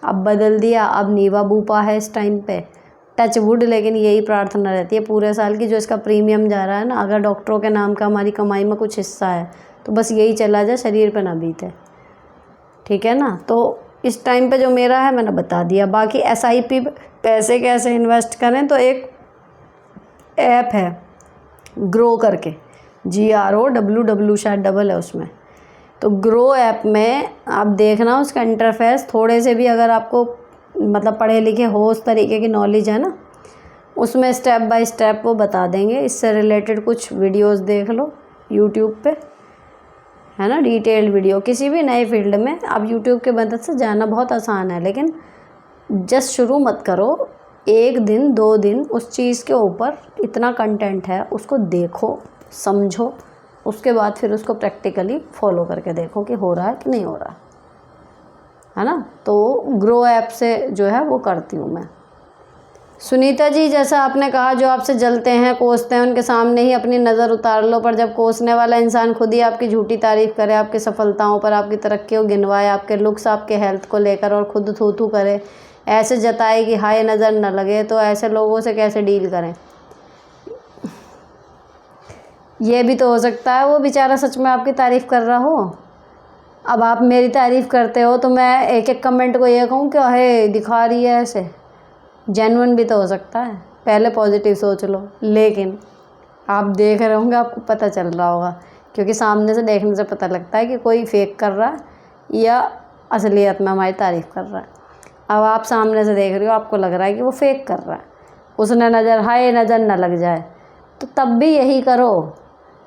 अब बदल दिया, अब नीवा बूपा है इस टाइम पे। टच वुड, लेकिन यही प्रार्थना रहती है पूरे साल की, जो इसका प्रीमियम जा रहा है ना, अगर डॉक्टरों के नाम का हमारी कमाई में कुछ हिस्सा है तो बस यही चला जाए, शरीर पे ना बीते, ठीक है ना। तो इस टाइम पे जो मेरा है मैंने बता दिया। बाकी SIP पैसे कैसे इन्वेस्ट करें, तो एक ऐप है ग्रो करके, GROWW शायद डबल है उसमें। तो ग्रो ऐप में आप देखना, उसका इंटरफेस थोड़े से भी अगर आपको मतलब पढ़े लिखे हो, उस तरीके की नॉलेज है ना, उसमें स्टेप बाय स्टेप वो बता देंगे। इससे रिलेटेड कुछ वीडियोस देख लो यूट्यूब पे, है ना, डिटेल्ड वीडियो। किसी भी नए फील्ड में आप यूट्यूब की मदद से जाना बहुत आसान है, लेकिन जस्ट शुरू मत करो। 1 दिन 2 दिन उस चीज़ के ऊपर इतना कंटेंट है, उसको देखो समझो, उसके बाद फिर उसको प्रैक्टिकली फॉलो करके देखो कि हो रहा है कि नहीं हो रहा, है ना। तो ग्रो ऐप से जो है वो करती हूँ मैं। सुनीता जी, जैसा आपने कहा जो आपसे जलते हैं कोसते हैं उनके सामने ही अपनी नज़र उतार लो, पर जब कोसने वाला इंसान खुद ही आपकी झूठी तारीफ़ करे, आपकी सफलताओं पर, आपकी तरक्कियों गिनवाए, आपके लुक्स आपके हेल्थ को लेकर और खुद थू थू करे, ऐसे जताए कि हाय नज़र न लगे, तो ऐसे लोगों से कैसे डील करें? ये भी तो हो सकता है वो बेचारा सच में आपकी तारीफ़ कर रहा हो। अब आप मेरी तारीफ़ करते हो तो मैं एक एक कमेंट को ये कहूँ कि अरे दिखा रही है ऐसे, जेन्युइन भी तो हो सकता है। पहले पॉजिटिव सोच लो, लेकिन आप देख रहे होंगे आपको पता चल रहा होगा, क्योंकि सामने से देखने से पता लगता है कि कोई फेक कर रहा है या असलियत में हमारी तारीफ़ कर रहा है। अब आप सामने से देख रहे हो, आपको लग रहा है कि वो फेक कर रहा है, उसने नज़र हाय नज़र न लग जाए, तो तब भी यही करो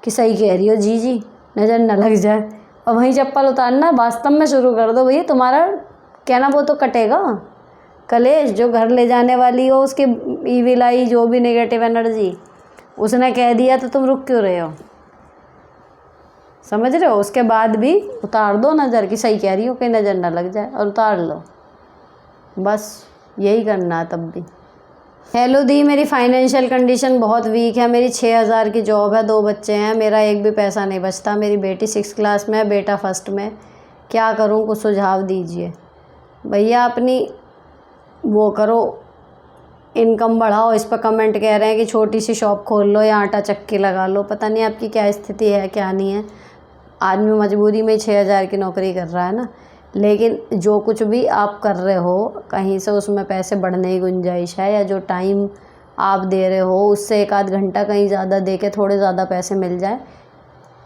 कि सही कह रही हो जी नज़र न लग जाए, और वहीं चप्पल उतारना वास्तव में शुरू कर दो। भैया तुम्हारा कहना वो तो कटेगा कलेश, जो घर ले जाने वाली हो उसकी ईविल आई, जो भी नेगेटिव एनर्जी उसने कह दिया, तो तुम रुक क्यों रहे हो? समझ रहे हो? उसके बाद भी उतार दो नज़र कि सही कह रही हो, कहीं नज़र ना लग जाए, और उतार लो, बस यही करना है तब भी। हेलो दी, मेरी फाइनेंशियल कंडीशन बहुत वीक है। मेरी 6000 की जॉब है, 2 बच्चे हैं, मेरा एक भी पैसा नहीं बचता। मेरी बेटी 6th क्लास में है, बेटा 1st में। क्या करूं, कुछ सुझाव दीजिए। भैया अपनी वो करो, इनकम बढ़ाओ। इस पर कमेंट कह रहे हैं कि छोटी सी शॉप खोल लो या आटा चक्की लगा लो। पता नहीं आपकी क्या स्थिति है क्या नहीं है। आदमी मजबूरी में 6000 की नौकरी कर रहा है ना, लेकिन जो कुछ भी आप कर रहे हो कहीं से उसमें पैसे बढ़ने की गुंजाइश है, या जो टाइम आप दे रहे हो उससे 1 आध घंटा कहीं ज़्यादा दे के थोड़े ज़्यादा पैसे मिल जाए।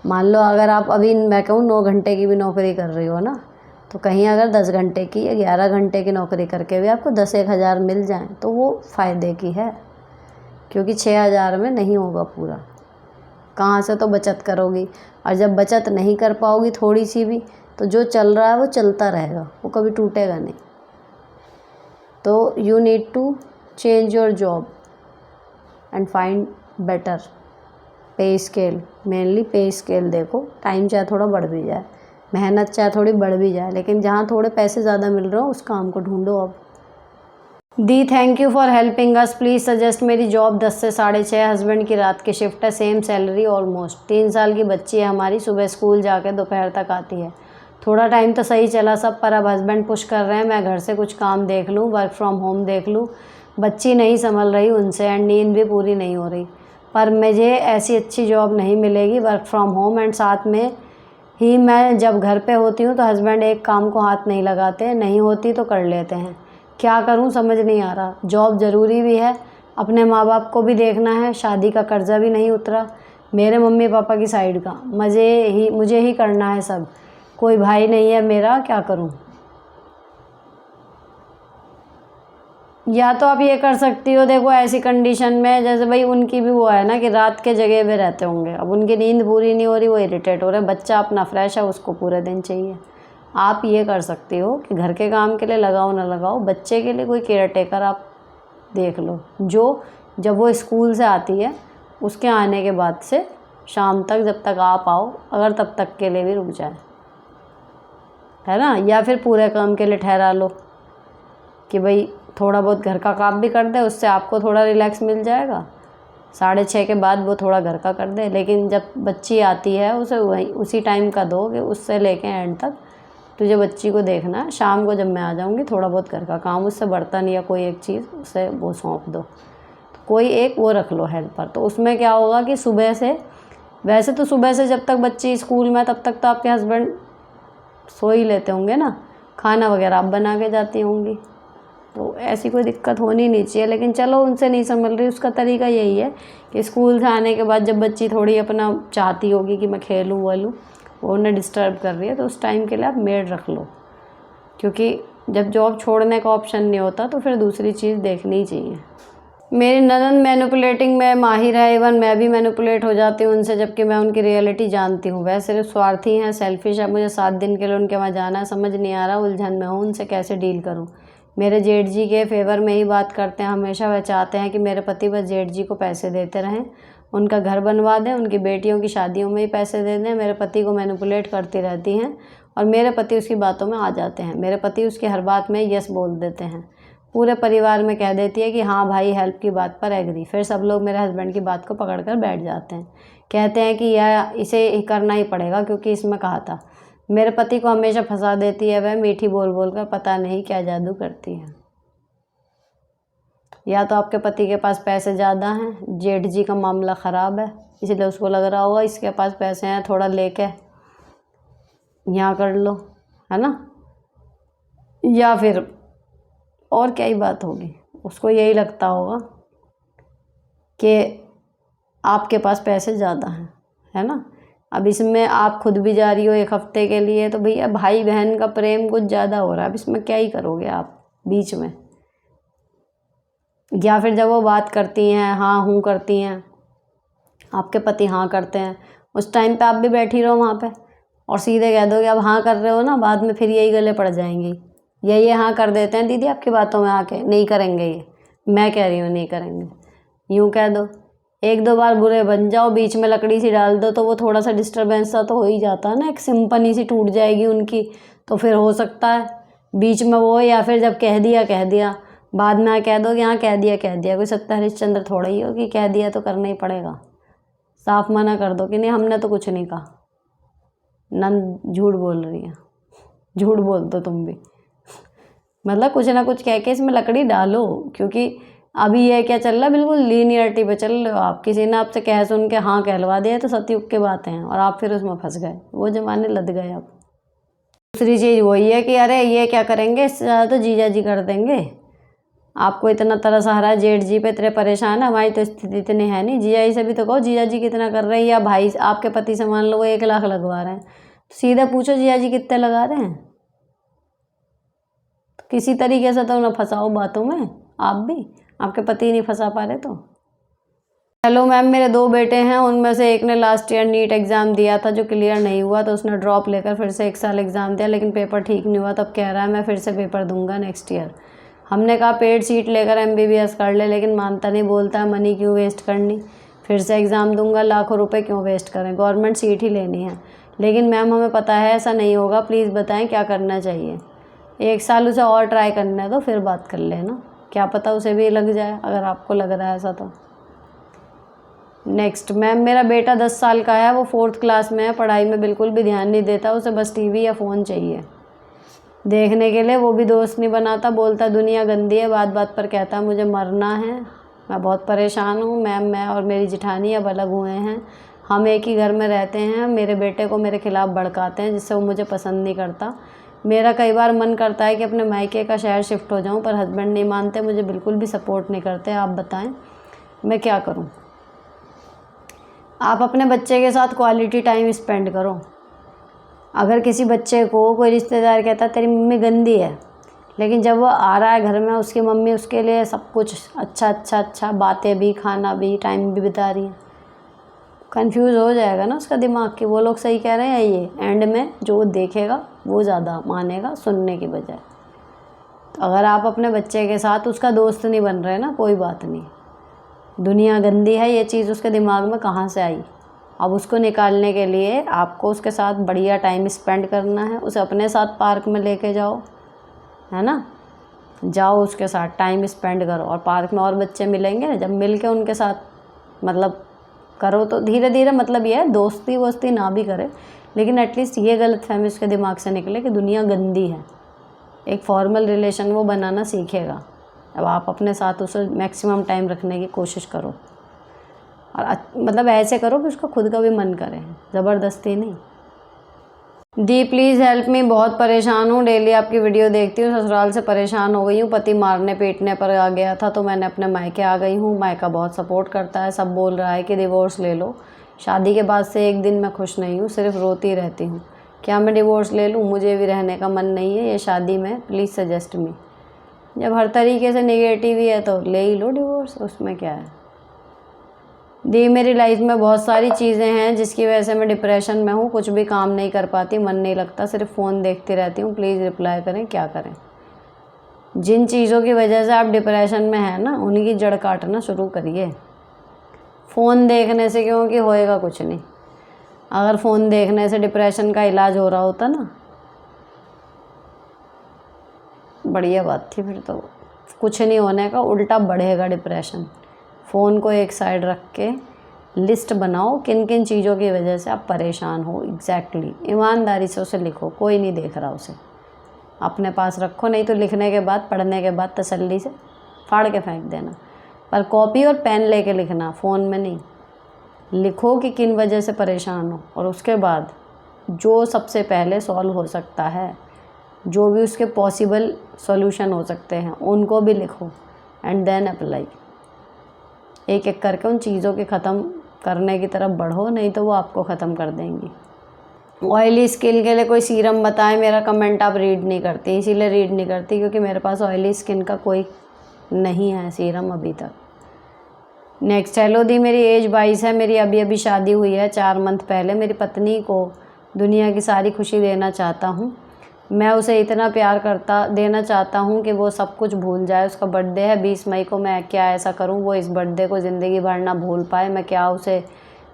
मान लो अगर आप अभी मैं कहूँ 9 घंटे की भी नौकरी कर रही हो ना, तो कहीं अगर 10 घंटे की या 11 घंटे की नौकरी करके भी आपको 10-1 हज़ार मिल जाए तो वो फ़ायदे की है, क्योंकि 6000 में नहीं होगा पूरा। कहाँ से तो बचत करोगी, और जब बचत नहीं कर पाओगी थोड़ी सी भी, तो जो चल रहा है वो चलता रहेगा, वो कभी टूटेगा नहीं। तो you need to change your job and find better pay scale. Mainly pay scale देखो, टाइम चाहे थोड़ा बढ़ भी जाए, मेहनत चाहे थोड़ी बढ़ भी जाए, लेकिन जहाँ थोड़े पैसे ज़्यादा मिल रहे हो उस काम को ढूंढो। अब दी, thank you for helping us, please suggest. मेरी जॉब 10 से 6:30, हस्बैंड की रात की शिफ्ट है, सेम सैलरी ऑलमोस्ट। 3 साल की बच्ची है हमारी, सुबह स्कूल जाके दोपहर तक आती है। थोड़ा टाइम तो सही चला सब, पर अब हस्बैंड पुश कर रहे हैं मैं घर से कुछ काम देख लूँ, वर्क फ्रॉम होम देख लूँ। बच्ची नहीं संभल रही उनसे, एंड नींद भी पूरी नहीं हो रही। पर मुझे ऐसी अच्छी जॉब नहीं मिलेगी वर्क फ्रॉम होम, एंड साथ में ही मैं जब घर पे होती हूँ तो हस्बैंड एक काम को हाथ नहीं लगाते, नहीं होती तो कर लेते हैं। क्या करूँ समझ नहीं आ रहा। जॉब ज़रूरी भी है, अपने माँ बाप को भी देखना है, शादी का कर्जा भी नहीं उतरा, मेरे मम्मी पापा की साइड का मुझे ही करना है सब, कोई भाई नहीं है मेरा, क्या करूं। या तो आप ये कर सकती हो, देखो ऐसी कंडीशन में जैसे भाई उनकी भी वो है ना कि रात के जगह पे रहते होंगे, अब उनकी नींद पूरी नहीं हो रही, वो इरिटेट हो रहे हैं, बच्चा अपना फ्रेश है उसको पूरे दिन चाहिए। आप ये कर सकती हो कि घर के काम के लिए लगाओ ना लगाओ, बच्चे के लिए कोई केयर टेकर आप देख लो, जो जब वो स्कूल से आती है उसके आने के बाद से शाम तक जब तक आप आओ, अगर तब तक के लिए भी रुक जाए, है ना। या फिर पूरे काम के लिए ठहरा लो कि भाई थोड़ा बहुत घर का काम भी कर दे, उससे आपको थोड़ा रिलैक्स मिल जाएगा। 6:30 के बाद वो थोड़ा घर का कर दे, लेकिन जब बच्ची आती है उसे वही उसी टाइम का दो कि उससे लेके एंड तक तुझे बच्ची को देखना है। शाम को जब मैं आ जाऊँगी थोड़ा बहुत घर का काम, उससे बर्तन या कोई एक चीज़ उसे वो सौंप दो, तो कोई एक वो रख लो हेल्पर। तो उसमें क्या होगा कि सुबह से, वैसे तो सुबह से जब तक बच्ची स्कूल में तब तक तो आपके हस्बैंड सो ही लेते होंगे ना, खाना वगैरह आप बना के जाती होंगी, तो ऐसी कोई दिक्कत होनी नहीं चाहिए। लेकिन चलो उनसे नहीं संभल रही, उसका तरीका यही है कि स्कूल से आने के बाद जब बच्ची थोड़ी अपना चाहती होगी कि मैं खेलूँ वलूँ, वो उन्हें डिस्टर्ब कर रही है, तो उस टाइम के लिए आप मेड रख लो, क्योंकि जब जॉब छोड़ने का ऑप्शन नहीं होता तो फिर दूसरी चीज़ देखनी ही चाहिए। मेरी ननद मैनिपुलेटिंग में माहिर है, इवन मैं भी मैनिपुलेट हो जाती हूँ उनसे, जबकि मैं उनकी रियलिटी जानती हूँ। वह सिर्फ स्वार्थी हैं, सेल्फिश है। मुझे 7 दिन के लिए उनके वहाँ जाना है, समझ नहीं आ रहा, उलझन में हूँ, उनसे कैसे डील करूँ। मेरे जेठ जी के फेवर में ही बात करते हैं हमेशा। वह चाहते हैं कि मेरे पति बस जेठ जी को पैसे देते रहें, उनका घर बनवा दें, उनकी बेटियों की शादियों में ही पैसे दे दें। मेरे पति को मैनिपुलेट करती रहती हैं और मेरे पति उसकी बातों में आ जाते हैं। मेरे पति उसकी हर बात में यस बोल देते हैं। पूरे परिवार में कह देती है कि हाँ भाई हेल्प की बात पर एग्री। फिर सब लोग मेरे हस्बैंड की बात को पकड़ कर बैठ जाते हैं, कहते हैं कि यह इसे करना ही पड़ेगा क्योंकि इसमें कहा था। मेरे पति को हमेशा फंसा देती है वह, मीठी बोल बोल कर पता नहीं क्या जादू करती है। या तो आपके पति के पास पैसे ज़्यादा हैं, जेठ जी का मामला ख़राब है, इसलिए उसको लग रहा होगा इसके पास पैसे हैं, थोड़ा लेके यहाँ कर लो, है ना। या फिर और क्या ही बात होगी, उसको यही लगता होगा कि आपके पास पैसे ज़्यादा हैं, है ना। अब इसमें आप खुद भी जा रही हो 1 हफ्ते के लिए, तो भैया भाई बहन का प्रेम कुछ ज़्यादा हो रहा है, अब इसमें क्या ही करोगे आप बीच में। या फिर जब वो बात करती हैं, हाँ हूँ करती हैं, आपके पति हाँ करते हैं, उस टाइम पे आप भी बैठी रहो वहाँ पे और सीधे कह दो कि अब हाँ कर रहे हो ना, बाद में फिर यही गले पड़ जाएंगी। ये हाँ कर देते हैं दीदी आपकी बातों में आके, नहीं करेंगे, ये मैं कह रही हूँ नहीं करेंगे, यूँ कह दो। 1-2 बार बुरे बन जाओ, बीच में लकड़ी सी डाल दो, तो वो थोड़ा सा डिस्टर्बेंस सा तो हो ही जाता है ना, एक सिंपनी सी टूट जाएगी उनकी, तो फिर हो सकता है बीच में वो, या फिर जब कह दिया बाद में कह दो कि हाँ कह दिया, कोई सत्य हरिश्चंद्र थोड़ा ही हो कि कह दिया तो करना ही पड़ेगा। साफ मना कर दो कि नहीं हमने तो कुछ नहीं कहा, नंद झूठ बोल रही है, झूठ बोल दो तुम भी। मतलब कुछ ना कुछ कह के इसमें लकड़ी डालो, क्योंकि अभी ये क्या चल रहा है, बिल्कुल लीनियरिटी पे चल रहे हो आप। किसी ने आपसे कह सुन के हाँ कहलवा दिया तो सतयुग की बातें हैं और आप फिर उसमें फंस गए, वो जमाने लद गए आप। दूसरी चीज़ वही है कि अरे ये क्या करेंगे, इससे ज़्यादा तो जीजा जी कर देंगे। आपको इतना तरस आ रहा है जेठ जी पे, इतने परेशान है, हमारी तो स्थिति इतनी है नहीं। जीजा जी से भी तो कहो जीजा जी कितना कर रहे हैं, या भाई आपके पति से मान लो वो 1 लाख लगवा रहे हैं, तो सीधे पूछो जीजा जी कितने लगा रहे हैं। तो किसी तरीके से तो उन्हें फंसाओ बातों में, आप भी, आपके पति नहीं फंसा पा रहे तो। हेलो मैम, मेरे 2 बेटे हैं, उनमें से एक ने लास्ट ईयर नीट एग्ज़ाम दिया था जो क्लियर नहीं हुआ, तो उसने ड्रॉप लेकर फिर से 1 साल एग्ज़ाम दिया, लेकिन पेपर ठीक नहीं हुआ। तब कह रहा है मैं फिर से पेपर दूंगा नेक्स्ट ईयर। हमने कहा पेड सीट लेकर MBBS कर ले, लेकिन मानता नहीं, बोलता है मनी क्यों वेस्ट करनी, फिर से एग्ज़ाम दूंगा, लाखों रुपए क्यों वेस्ट करें, गवर्नमेंट सीट ही लेनी है। लेकिन मैम हमें पता है ऐसा नहीं होगा, प्लीज़ बताएं क्या करना चाहिए। 1 साल उसे और ट्राई करने दो, फिर बात कर लेना, क्या पता उसे भी लग जाए, अगर आपको लग रहा है ऐसा तो। नेक्स्ट मैम, मेरा बेटा 10 साल का है, वो 4th क्लास में है, पढ़ाई में बिल्कुल भी ध्यान नहीं देता, उसे बस टीवी या फ़ोन चाहिए देखने के लिए, वो भी दोस्त नहीं बनाता, बोलता दुनिया गंदी है, बात बात पर कहता मुझे मरना है। मैं बहुत परेशान हूँ मैम, मैं और मेरी जिठानी अब अलग हुए हैं, हम एक ही घर में रहते हैं। मेरे बेटे को मेरे खिलाफ़ भड़काते हैं जिससे वो मुझे पसंद नहीं करता। मेरा कई बार मन करता है कि अपने मायके का शहर शिफ्ट हो जाऊँ, पर हस्बैंड नहीं मानते, मुझे बिल्कुल भी सपोर्ट नहीं करते। आप बताएं मैं क्या करूँ। आप अपने बच्चे के साथ क्वालिटी टाइम स्पेंड करो। अगर किसी बच्चे को कोई रिश्तेदार कहता है तेरी मम्मी गंदी है, लेकिन जब वो आ रहा है घर में उसकी मम्मी उसके लिए सब कुछ अच्छा बातें भी, खाना भी, टाइम भी बिता रही है, कंफ्यूज हो जाएगा ना उसका दिमाग कि वो लोग सही कह रहे हैं ये। एंड में जो वो देखेगा वो ज़्यादा मानेगा सुनने की बजाय। तो अगर आप अपने बच्चे के साथ उसका दोस्त नहीं बन रहे ना, कोई बात नहीं, दुनिया गंदी है ये चीज़ उसके दिमाग में कहाँ से आई। अब उसको निकालने के लिए आपको उसके साथ बढ़िया टाइम स्पेंड करना है। उसे अपने साथ पार्क में लेके जाओ, है ना, जाओ उसके साथ टाइम स्पेंड करो। और पार्क में और बच्चे मिलेंगे ना, जब मिल के उनके साथ मतलब करो तो धीरे धीरे, मतलब ये है दोस्ती वोस्ती ना भी करे, लेकिन एटलीस्ट ये गलतफहमी उसके दिमाग से निकले कि दुनिया गंदी है। एक फॉर्मल रिलेशन वो बनाना सीखेगा। अब आप अपने साथ उसे मैक्सिमम टाइम रखने की कोशिश करो, और मतलब ऐसे करो कि उसका खुद का भी मन करे, ज़बरदस्ती नहीं। दी प्लीज़ हेल्प मी, बहुत परेशान हूँ, डेली आपकी वीडियो देखती हूँ, ससुराल से परेशान हो गई हूँ, पति मारने पीटने पर आ गया था तो मैंने अपने मायके आ गई हूँ। मायका बहुत सपोर्ट करता है, सब बोल रहा है कि डिवोर्स ले लो। शादी के बाद से एक दिन मैं खुश नहीं हूँ, सिर्फ रोती रहती हूँ। क्या मैं डिवोर्स ले लूँ? मुझे भी रहने का मन नहीं है ये शादी में, प्लीज़ सजेस्ट मी। जब हर तरीके से नेगेटिव ही है तो ले ही लो डिवोर्स, उसमें क्या है। दी मेरी लाइफ में बहुत सारी चीज़ें हैं जिसकी वजह से मैं डिप्रेशन में हूँ, कुछ भी काम नहीं कर पाती, मन नहीं लगता, सिर्फ फ़ोन देखती रहती हूँ, प्लीज़ रिप्लाई करें, क्या करें। जिन चीज़ों की वजह से आप डिप्रेशन में हैं ना, उन्हीं की जड़ काटना शुरू करिए। फ़ोन देखने से क्योंकि होएगा कुछ नहीं। अगर फ़ोन देखने से डिप्रेशन का इलाज हो रहा होता ना, बढ़िया बात थी, फिर तो कुछ नहीं होने का, उल्टा बढ़ेगा डिप्रेशन। फ़ोन को एक साइड रख के लिस्ट बनाओ किन किन चीज़ों की वजह से आप परेशान हो एग्जैक्टली। ईमानदारी से उसे लिखो, कोई नहीं देख रहा, उसे अपने पास रखो, नहीं तो लिखने के बाद, पढ़ने के बाद तसल्ली से फाड़ के फेंक देना। पर कॉपी और पेन लेके लिखना, फ़ोन में नहीं। लिखो कि किन वजह से परेशान हो, और उसके बाद जो सबसे पहले सॉल्व हो सकता है, जो भी उसके पॉसिबल सॉल्यूशन हो सकते हैं, उनको भी लिखो एंड देन अप्लाई। एक एक करके उन चीज़ों के ख़त्म करने की तरफ बढ़ो, नहीं तो वो आपको ख़त्म कर देंगी। ऑयली स्किन के लिए कोई सीरम बताएं। मेरा कमेंट आप रीड नहीं करती, इसीलिए रीड नहीं करती क्योंकि मेरे पास ऑयली स्किन का कोई नहीं है सीरम अभी तक। नेक्स्ट, हेलो दी, मेरी एज 22 है, मेरी अभी अभी शादी हुई है 4 मंथ पहले। मेरी पत्नी को दुनिया की सारी खुशी देना चाहता हूँ। मैं उसे इतना प्यार देना चाहता हूँ कि वो सब कुछ भूल जाए। उसका बर्थडे है 20 मई को, मैं क्या ऐसा करूँ वो इस बर्थडे को ज़िंदगी भर ना भूल पाए? मैं क्या उसे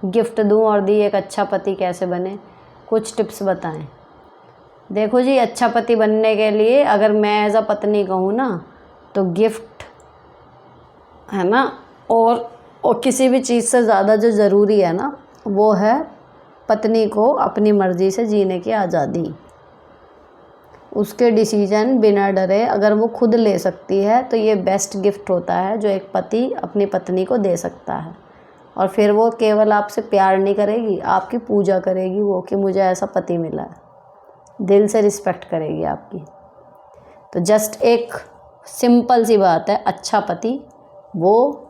गिफ्ट दूँ? और दी, एक अच्छा पति कैसे बने, कुछ टिप्स बताएं। देखो जी, अच्छा पति बनने के लिए अगर मैं एज अ पत्नी कहूँ ना, तो गिफ्ट है ना, और किसी भी चीज़ से ज़्यादा जो ज़रूरी है ना, वो है पत्नी को अपनी मर्ज़ी से जीने की आज़ादी। उसके डिसीजन बिना डरे अगर वो खुद ले सकती है तो ये बेस्ट गिफ्ट होता है जो एक पति अपनी पत्नी को दे सकता है। और फिर वो केवल आपसे प्यार नहीं करेगी, आपकी पूजा करेगी वो कि मुझे ऐसा पति मिला है, दिल से रिस्पेक्ट करेगी आपकी। तो जस्ट एक सिंपल सी बात है, अच्छा पति वो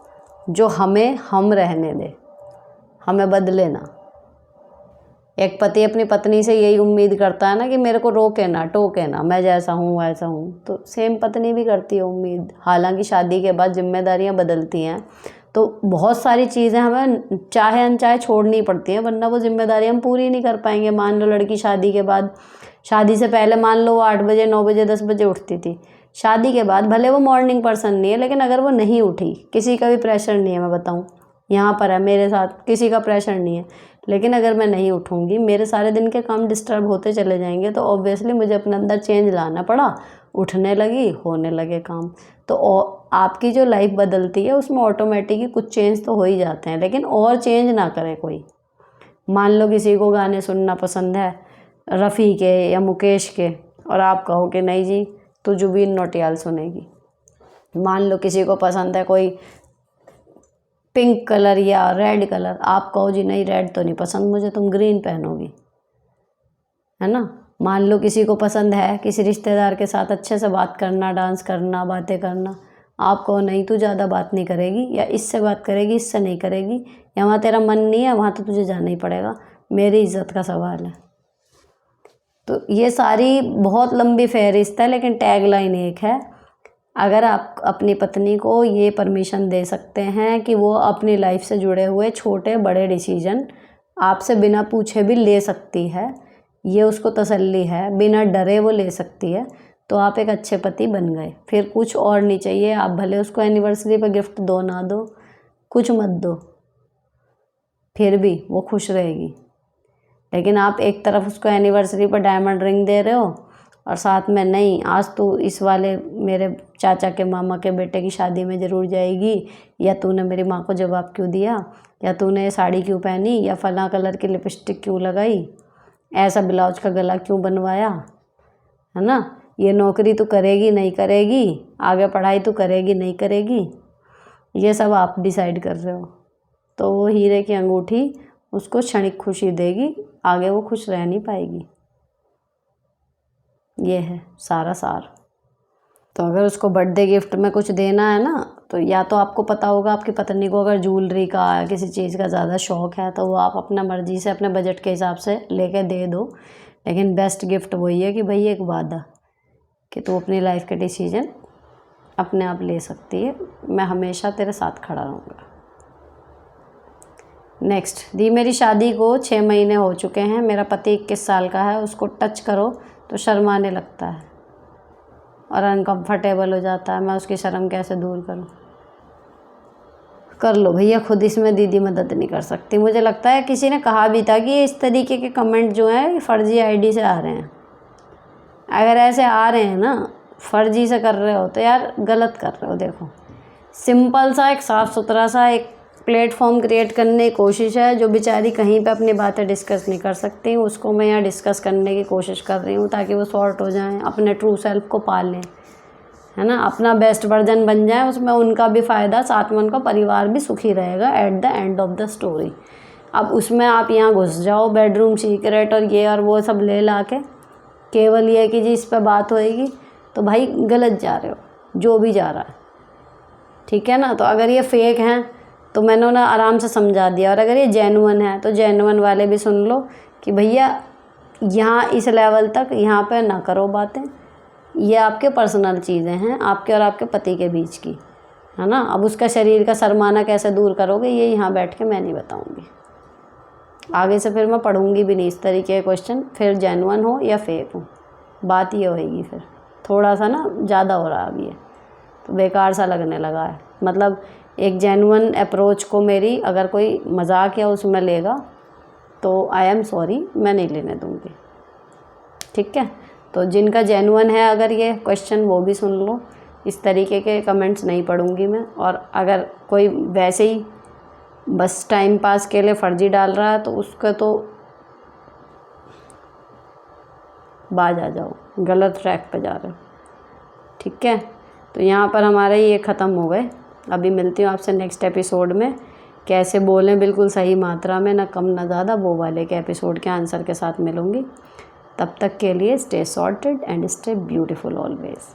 जो हमें हम रहने दे, हमें बदले ना। एक पति अपनी पत्नी से यही उम्मीद करता है ना कि मेरे को रोके ना, टोके ना, मैं जैसा हूँ वैसा हूँ, तो सेम पत्नी भी करती है उम्मीद। हालांकि शादी के बाद जिम्मेदारियाँ बदलती हैं, तो बहुत सारी चीज़ें हमें चाहे अनचाहे छोड़नी पड़ती हैं, वरना वो जिम्मेदारी हम पूरी नहीं कर पाएंगे। मान लो लड़की शादी के बाद, शादी से पहले मान लो वो 8 बजे 9 बजे 10 बजे उठती थी, शादी के बाद भले वो मॉर्निंग पर्सन नहीं है, लेकिन अगर वो नहीं उठी, किसी का भी प्रेशर नहीं है, मैं बताऊँ यहाँ पर है मेरे साथ, किसी का प्रेशर नहीं है, लेकिन अगर मैं नहीं उठूँगी, मेरे सारे दिन के काम डिस्टर्ब होते चले जाएंगे, तो ऑब्वियसली मुझे अपने अंदर चेंज लाना पड़ा, उठने लगी, होने लगे काम। तो आपकी जो लाइफ बदलती है उसमें ऑटोमेटिकली कुछ चेंज तो हो ही जाते हैं, लेकिन और चेंज ना करे कोई। मान लो किसी को गाने सुनना पसंद है रफ़ी के या मुकेश के, और आप कहो कि नहीं जी तो जुबीन नौटियाल सुनेगी। मान लो किसी को पसंद है कोई पिंक कलर या रेड कलर, आप कहो जी नहीं रेड तो नहीं पसंद मुझे, तुम ग्रीन पहनोगी, है ना। मान लो किसी को पसंद है किसी रिश्तेदार के साथ अच्छे से बात करना, डांस करना, बातें करना, आपको नहीं तू ज़्यादा बात नहीं करेगी, या इससे बात करेगी, इससे नहीं करेगी, या वहाँ तेरा मन नहीं है वहाँ तो तुझे जाना ही पड़ेगा, मेरी इज़्ज़त का सवाल है। तो ये सारी बहुत लंबी फहरिस्त है, लेकिन टैगलाइन एक है, अगर आप अपनी पत्नी को ये परमिशन दे सकते हैं कि वो अपनी लाइफ से जुड़े हुए छोटे बड़े डिसीजन आपसे बिना पूछे भी ले सकती है, ये उसको तसल्ली है, बिना डरे वो ले सकती है, तो आप एक अच्छे पति बन गए। फिर कुछ और नहीं चाहिए। आप भले उसको एनिवर्सरी पर गिफ्ट दो ना दो, कुछ मत दो, फिर भी वो खुश रहेगी। लेकिन आप एक तरफ उसको एनिवर्सरी पर डायमंड रिंग दे रहे हो और साथ में नहीं, आज तू इस वाले मेरे चाचा के मामा के बेटे की शादी में ज़रूर जाएगी, या तूने मेरी माँ को जवाब क्यों दिया, या तूने ये साड़ी क्यों पहनी, या फलां कलर की लिपस्टिक क्यों लगाई, ऐसा ब्लाउज का गला क्यों बनवाया, है ना, ये नौकरी तू करेगी नहीं करेगी, आगे पढ़ाई तू करेगी नहीं करेगी, ये सब आप डिसाइड कर रहे हो। तो वो हीरे की अंगूठी उसको क्षणिक खुशी देगी, आगे वो खुश रह नहीं पाएगी। ये है सारा सार। तो अगर उसको बर्थडे गिफ्ट में कुछ देना है ना, तो या तो आपको पता होगा आपकी पत्नी को अगर ज्वेलरी का या किसी चीज़ का ज़्यादा शौक़ है तो वो आप अपना मर्ज़ी से अपने बजट के हिसाब से लेके दे दो, लेकिन बेस्ट गिफ्ट वही है कि भाई एक वादा कि तू अपनी लाइफ के डिसीजन अपने आप ले सकती है, मैं हमेशा तेरे साथ खड़ा रहूँगा। नेक्स्ट, दी मेरी शादी को 6 महीने हो चुके हैं, मेरा पति 21 साल का है, उसको टच करो तो शर्माने लगता है और अनकंफर्टेबल हो जाता है, मैं उसकी शर्म कैसे दूर करूं? कर लो भैया खुद, इसमें दीदी मदद नहीं कर सकती। मुझे लगता है किसी ने कहा भी था कि इस तरीके के कमेंट जो हैं फ़र्ज़ी आईडी से आ रहे हैं। अगर ऐसे आ रहे हैं ना, फ़र्ज़ी से कर रहे हो तो यार गलत कर रहे हो। देखो सिंपल सा एक साफ़ सुथरा सा एक प्लेटफॉर्म क्रिएट करने की कोशिश है, जो बेचारी कहीं पे अपनी बातें डिस्कस नहीं कर सकती, उसको मैं यहाँ डिस्कस करने की कोशिश कर रही हूँ ताकि वो सॉर्ट हो जाएं, अपने ट्रू सेल्फ को पा लें, है ना, अपना बेस्ट वर्जन बन जाए, उसमें उनका भी फ़ायदा, साथ में उनका परिवार भी सुखी रहेगा at the end of the story. अब उसमें आप यहाँ घुस जाओ, बेडरूम सीक्रेट और ये और वो सब ले ला के केवल ये कि जी इस पर बात होएगी, तो भाई गलत जा रहे हो जो भी जा रहा है, ठीक है ना। तो अगर ये फेक हैं तो मैंने उन्हें आराम से समझा दिया, और अगर ये जेन्युइन है तो जेन्युइन वाले भी सुन लो कि भैया यहाँ इस लेवल तक यहाँ पे ना करो बातें, ये आपके पर्सनल चीज़ें हैं आपके और आपके पति के बीच की, है ना। अब उसका शरीर का शर्माना कैसे दूर करोगे ये यहाँ बैठ के मैं नहीं बताऊँगी, आगे से फिर मैं पढ़ूँगी भी नहीं इस तरीके के क्वेश्चन, फिर जेन्युइन हो या फेक हो, बात ये होएगी। फिर थोड़ा सा ना ज़्यादा हो रहा है अब ये, तो बेकार सा लगने लगा है। मतलब एक जेन्युइन अप्रोच को मेरी अगर कोई मजाक या उसमें लेगा तो आई एम सॉरी, मैं नहीं लेने दूँगी, ठीक है। तो जिनका जेन्युइन है अगर ये क्वेश्चन वो भी सुन लो, इस तरीके के कमेंट्स नहीं पढ़ूँगी मैं। और अगर कोई वैसे ही बस टाइम पास के लिए फर्जी डाल रहा है तो उसका तो बाज आ जाओ, गलत ट्रैक पे जा रहे हो, ठीक है। तो यहाँ पर हमारे ये ख़त्म हो गए। अभी मिलती हूँ आपसे नेक्स्ट एपिसोड में, कैसे बोलें बिल्कुल सही मात्रा में, ना कम ना ज़्यादा, वो वाले के एपिसोड के आंसर के साथ मिलूँगी। तब तक के लिए stay sorted and stay beautiful always.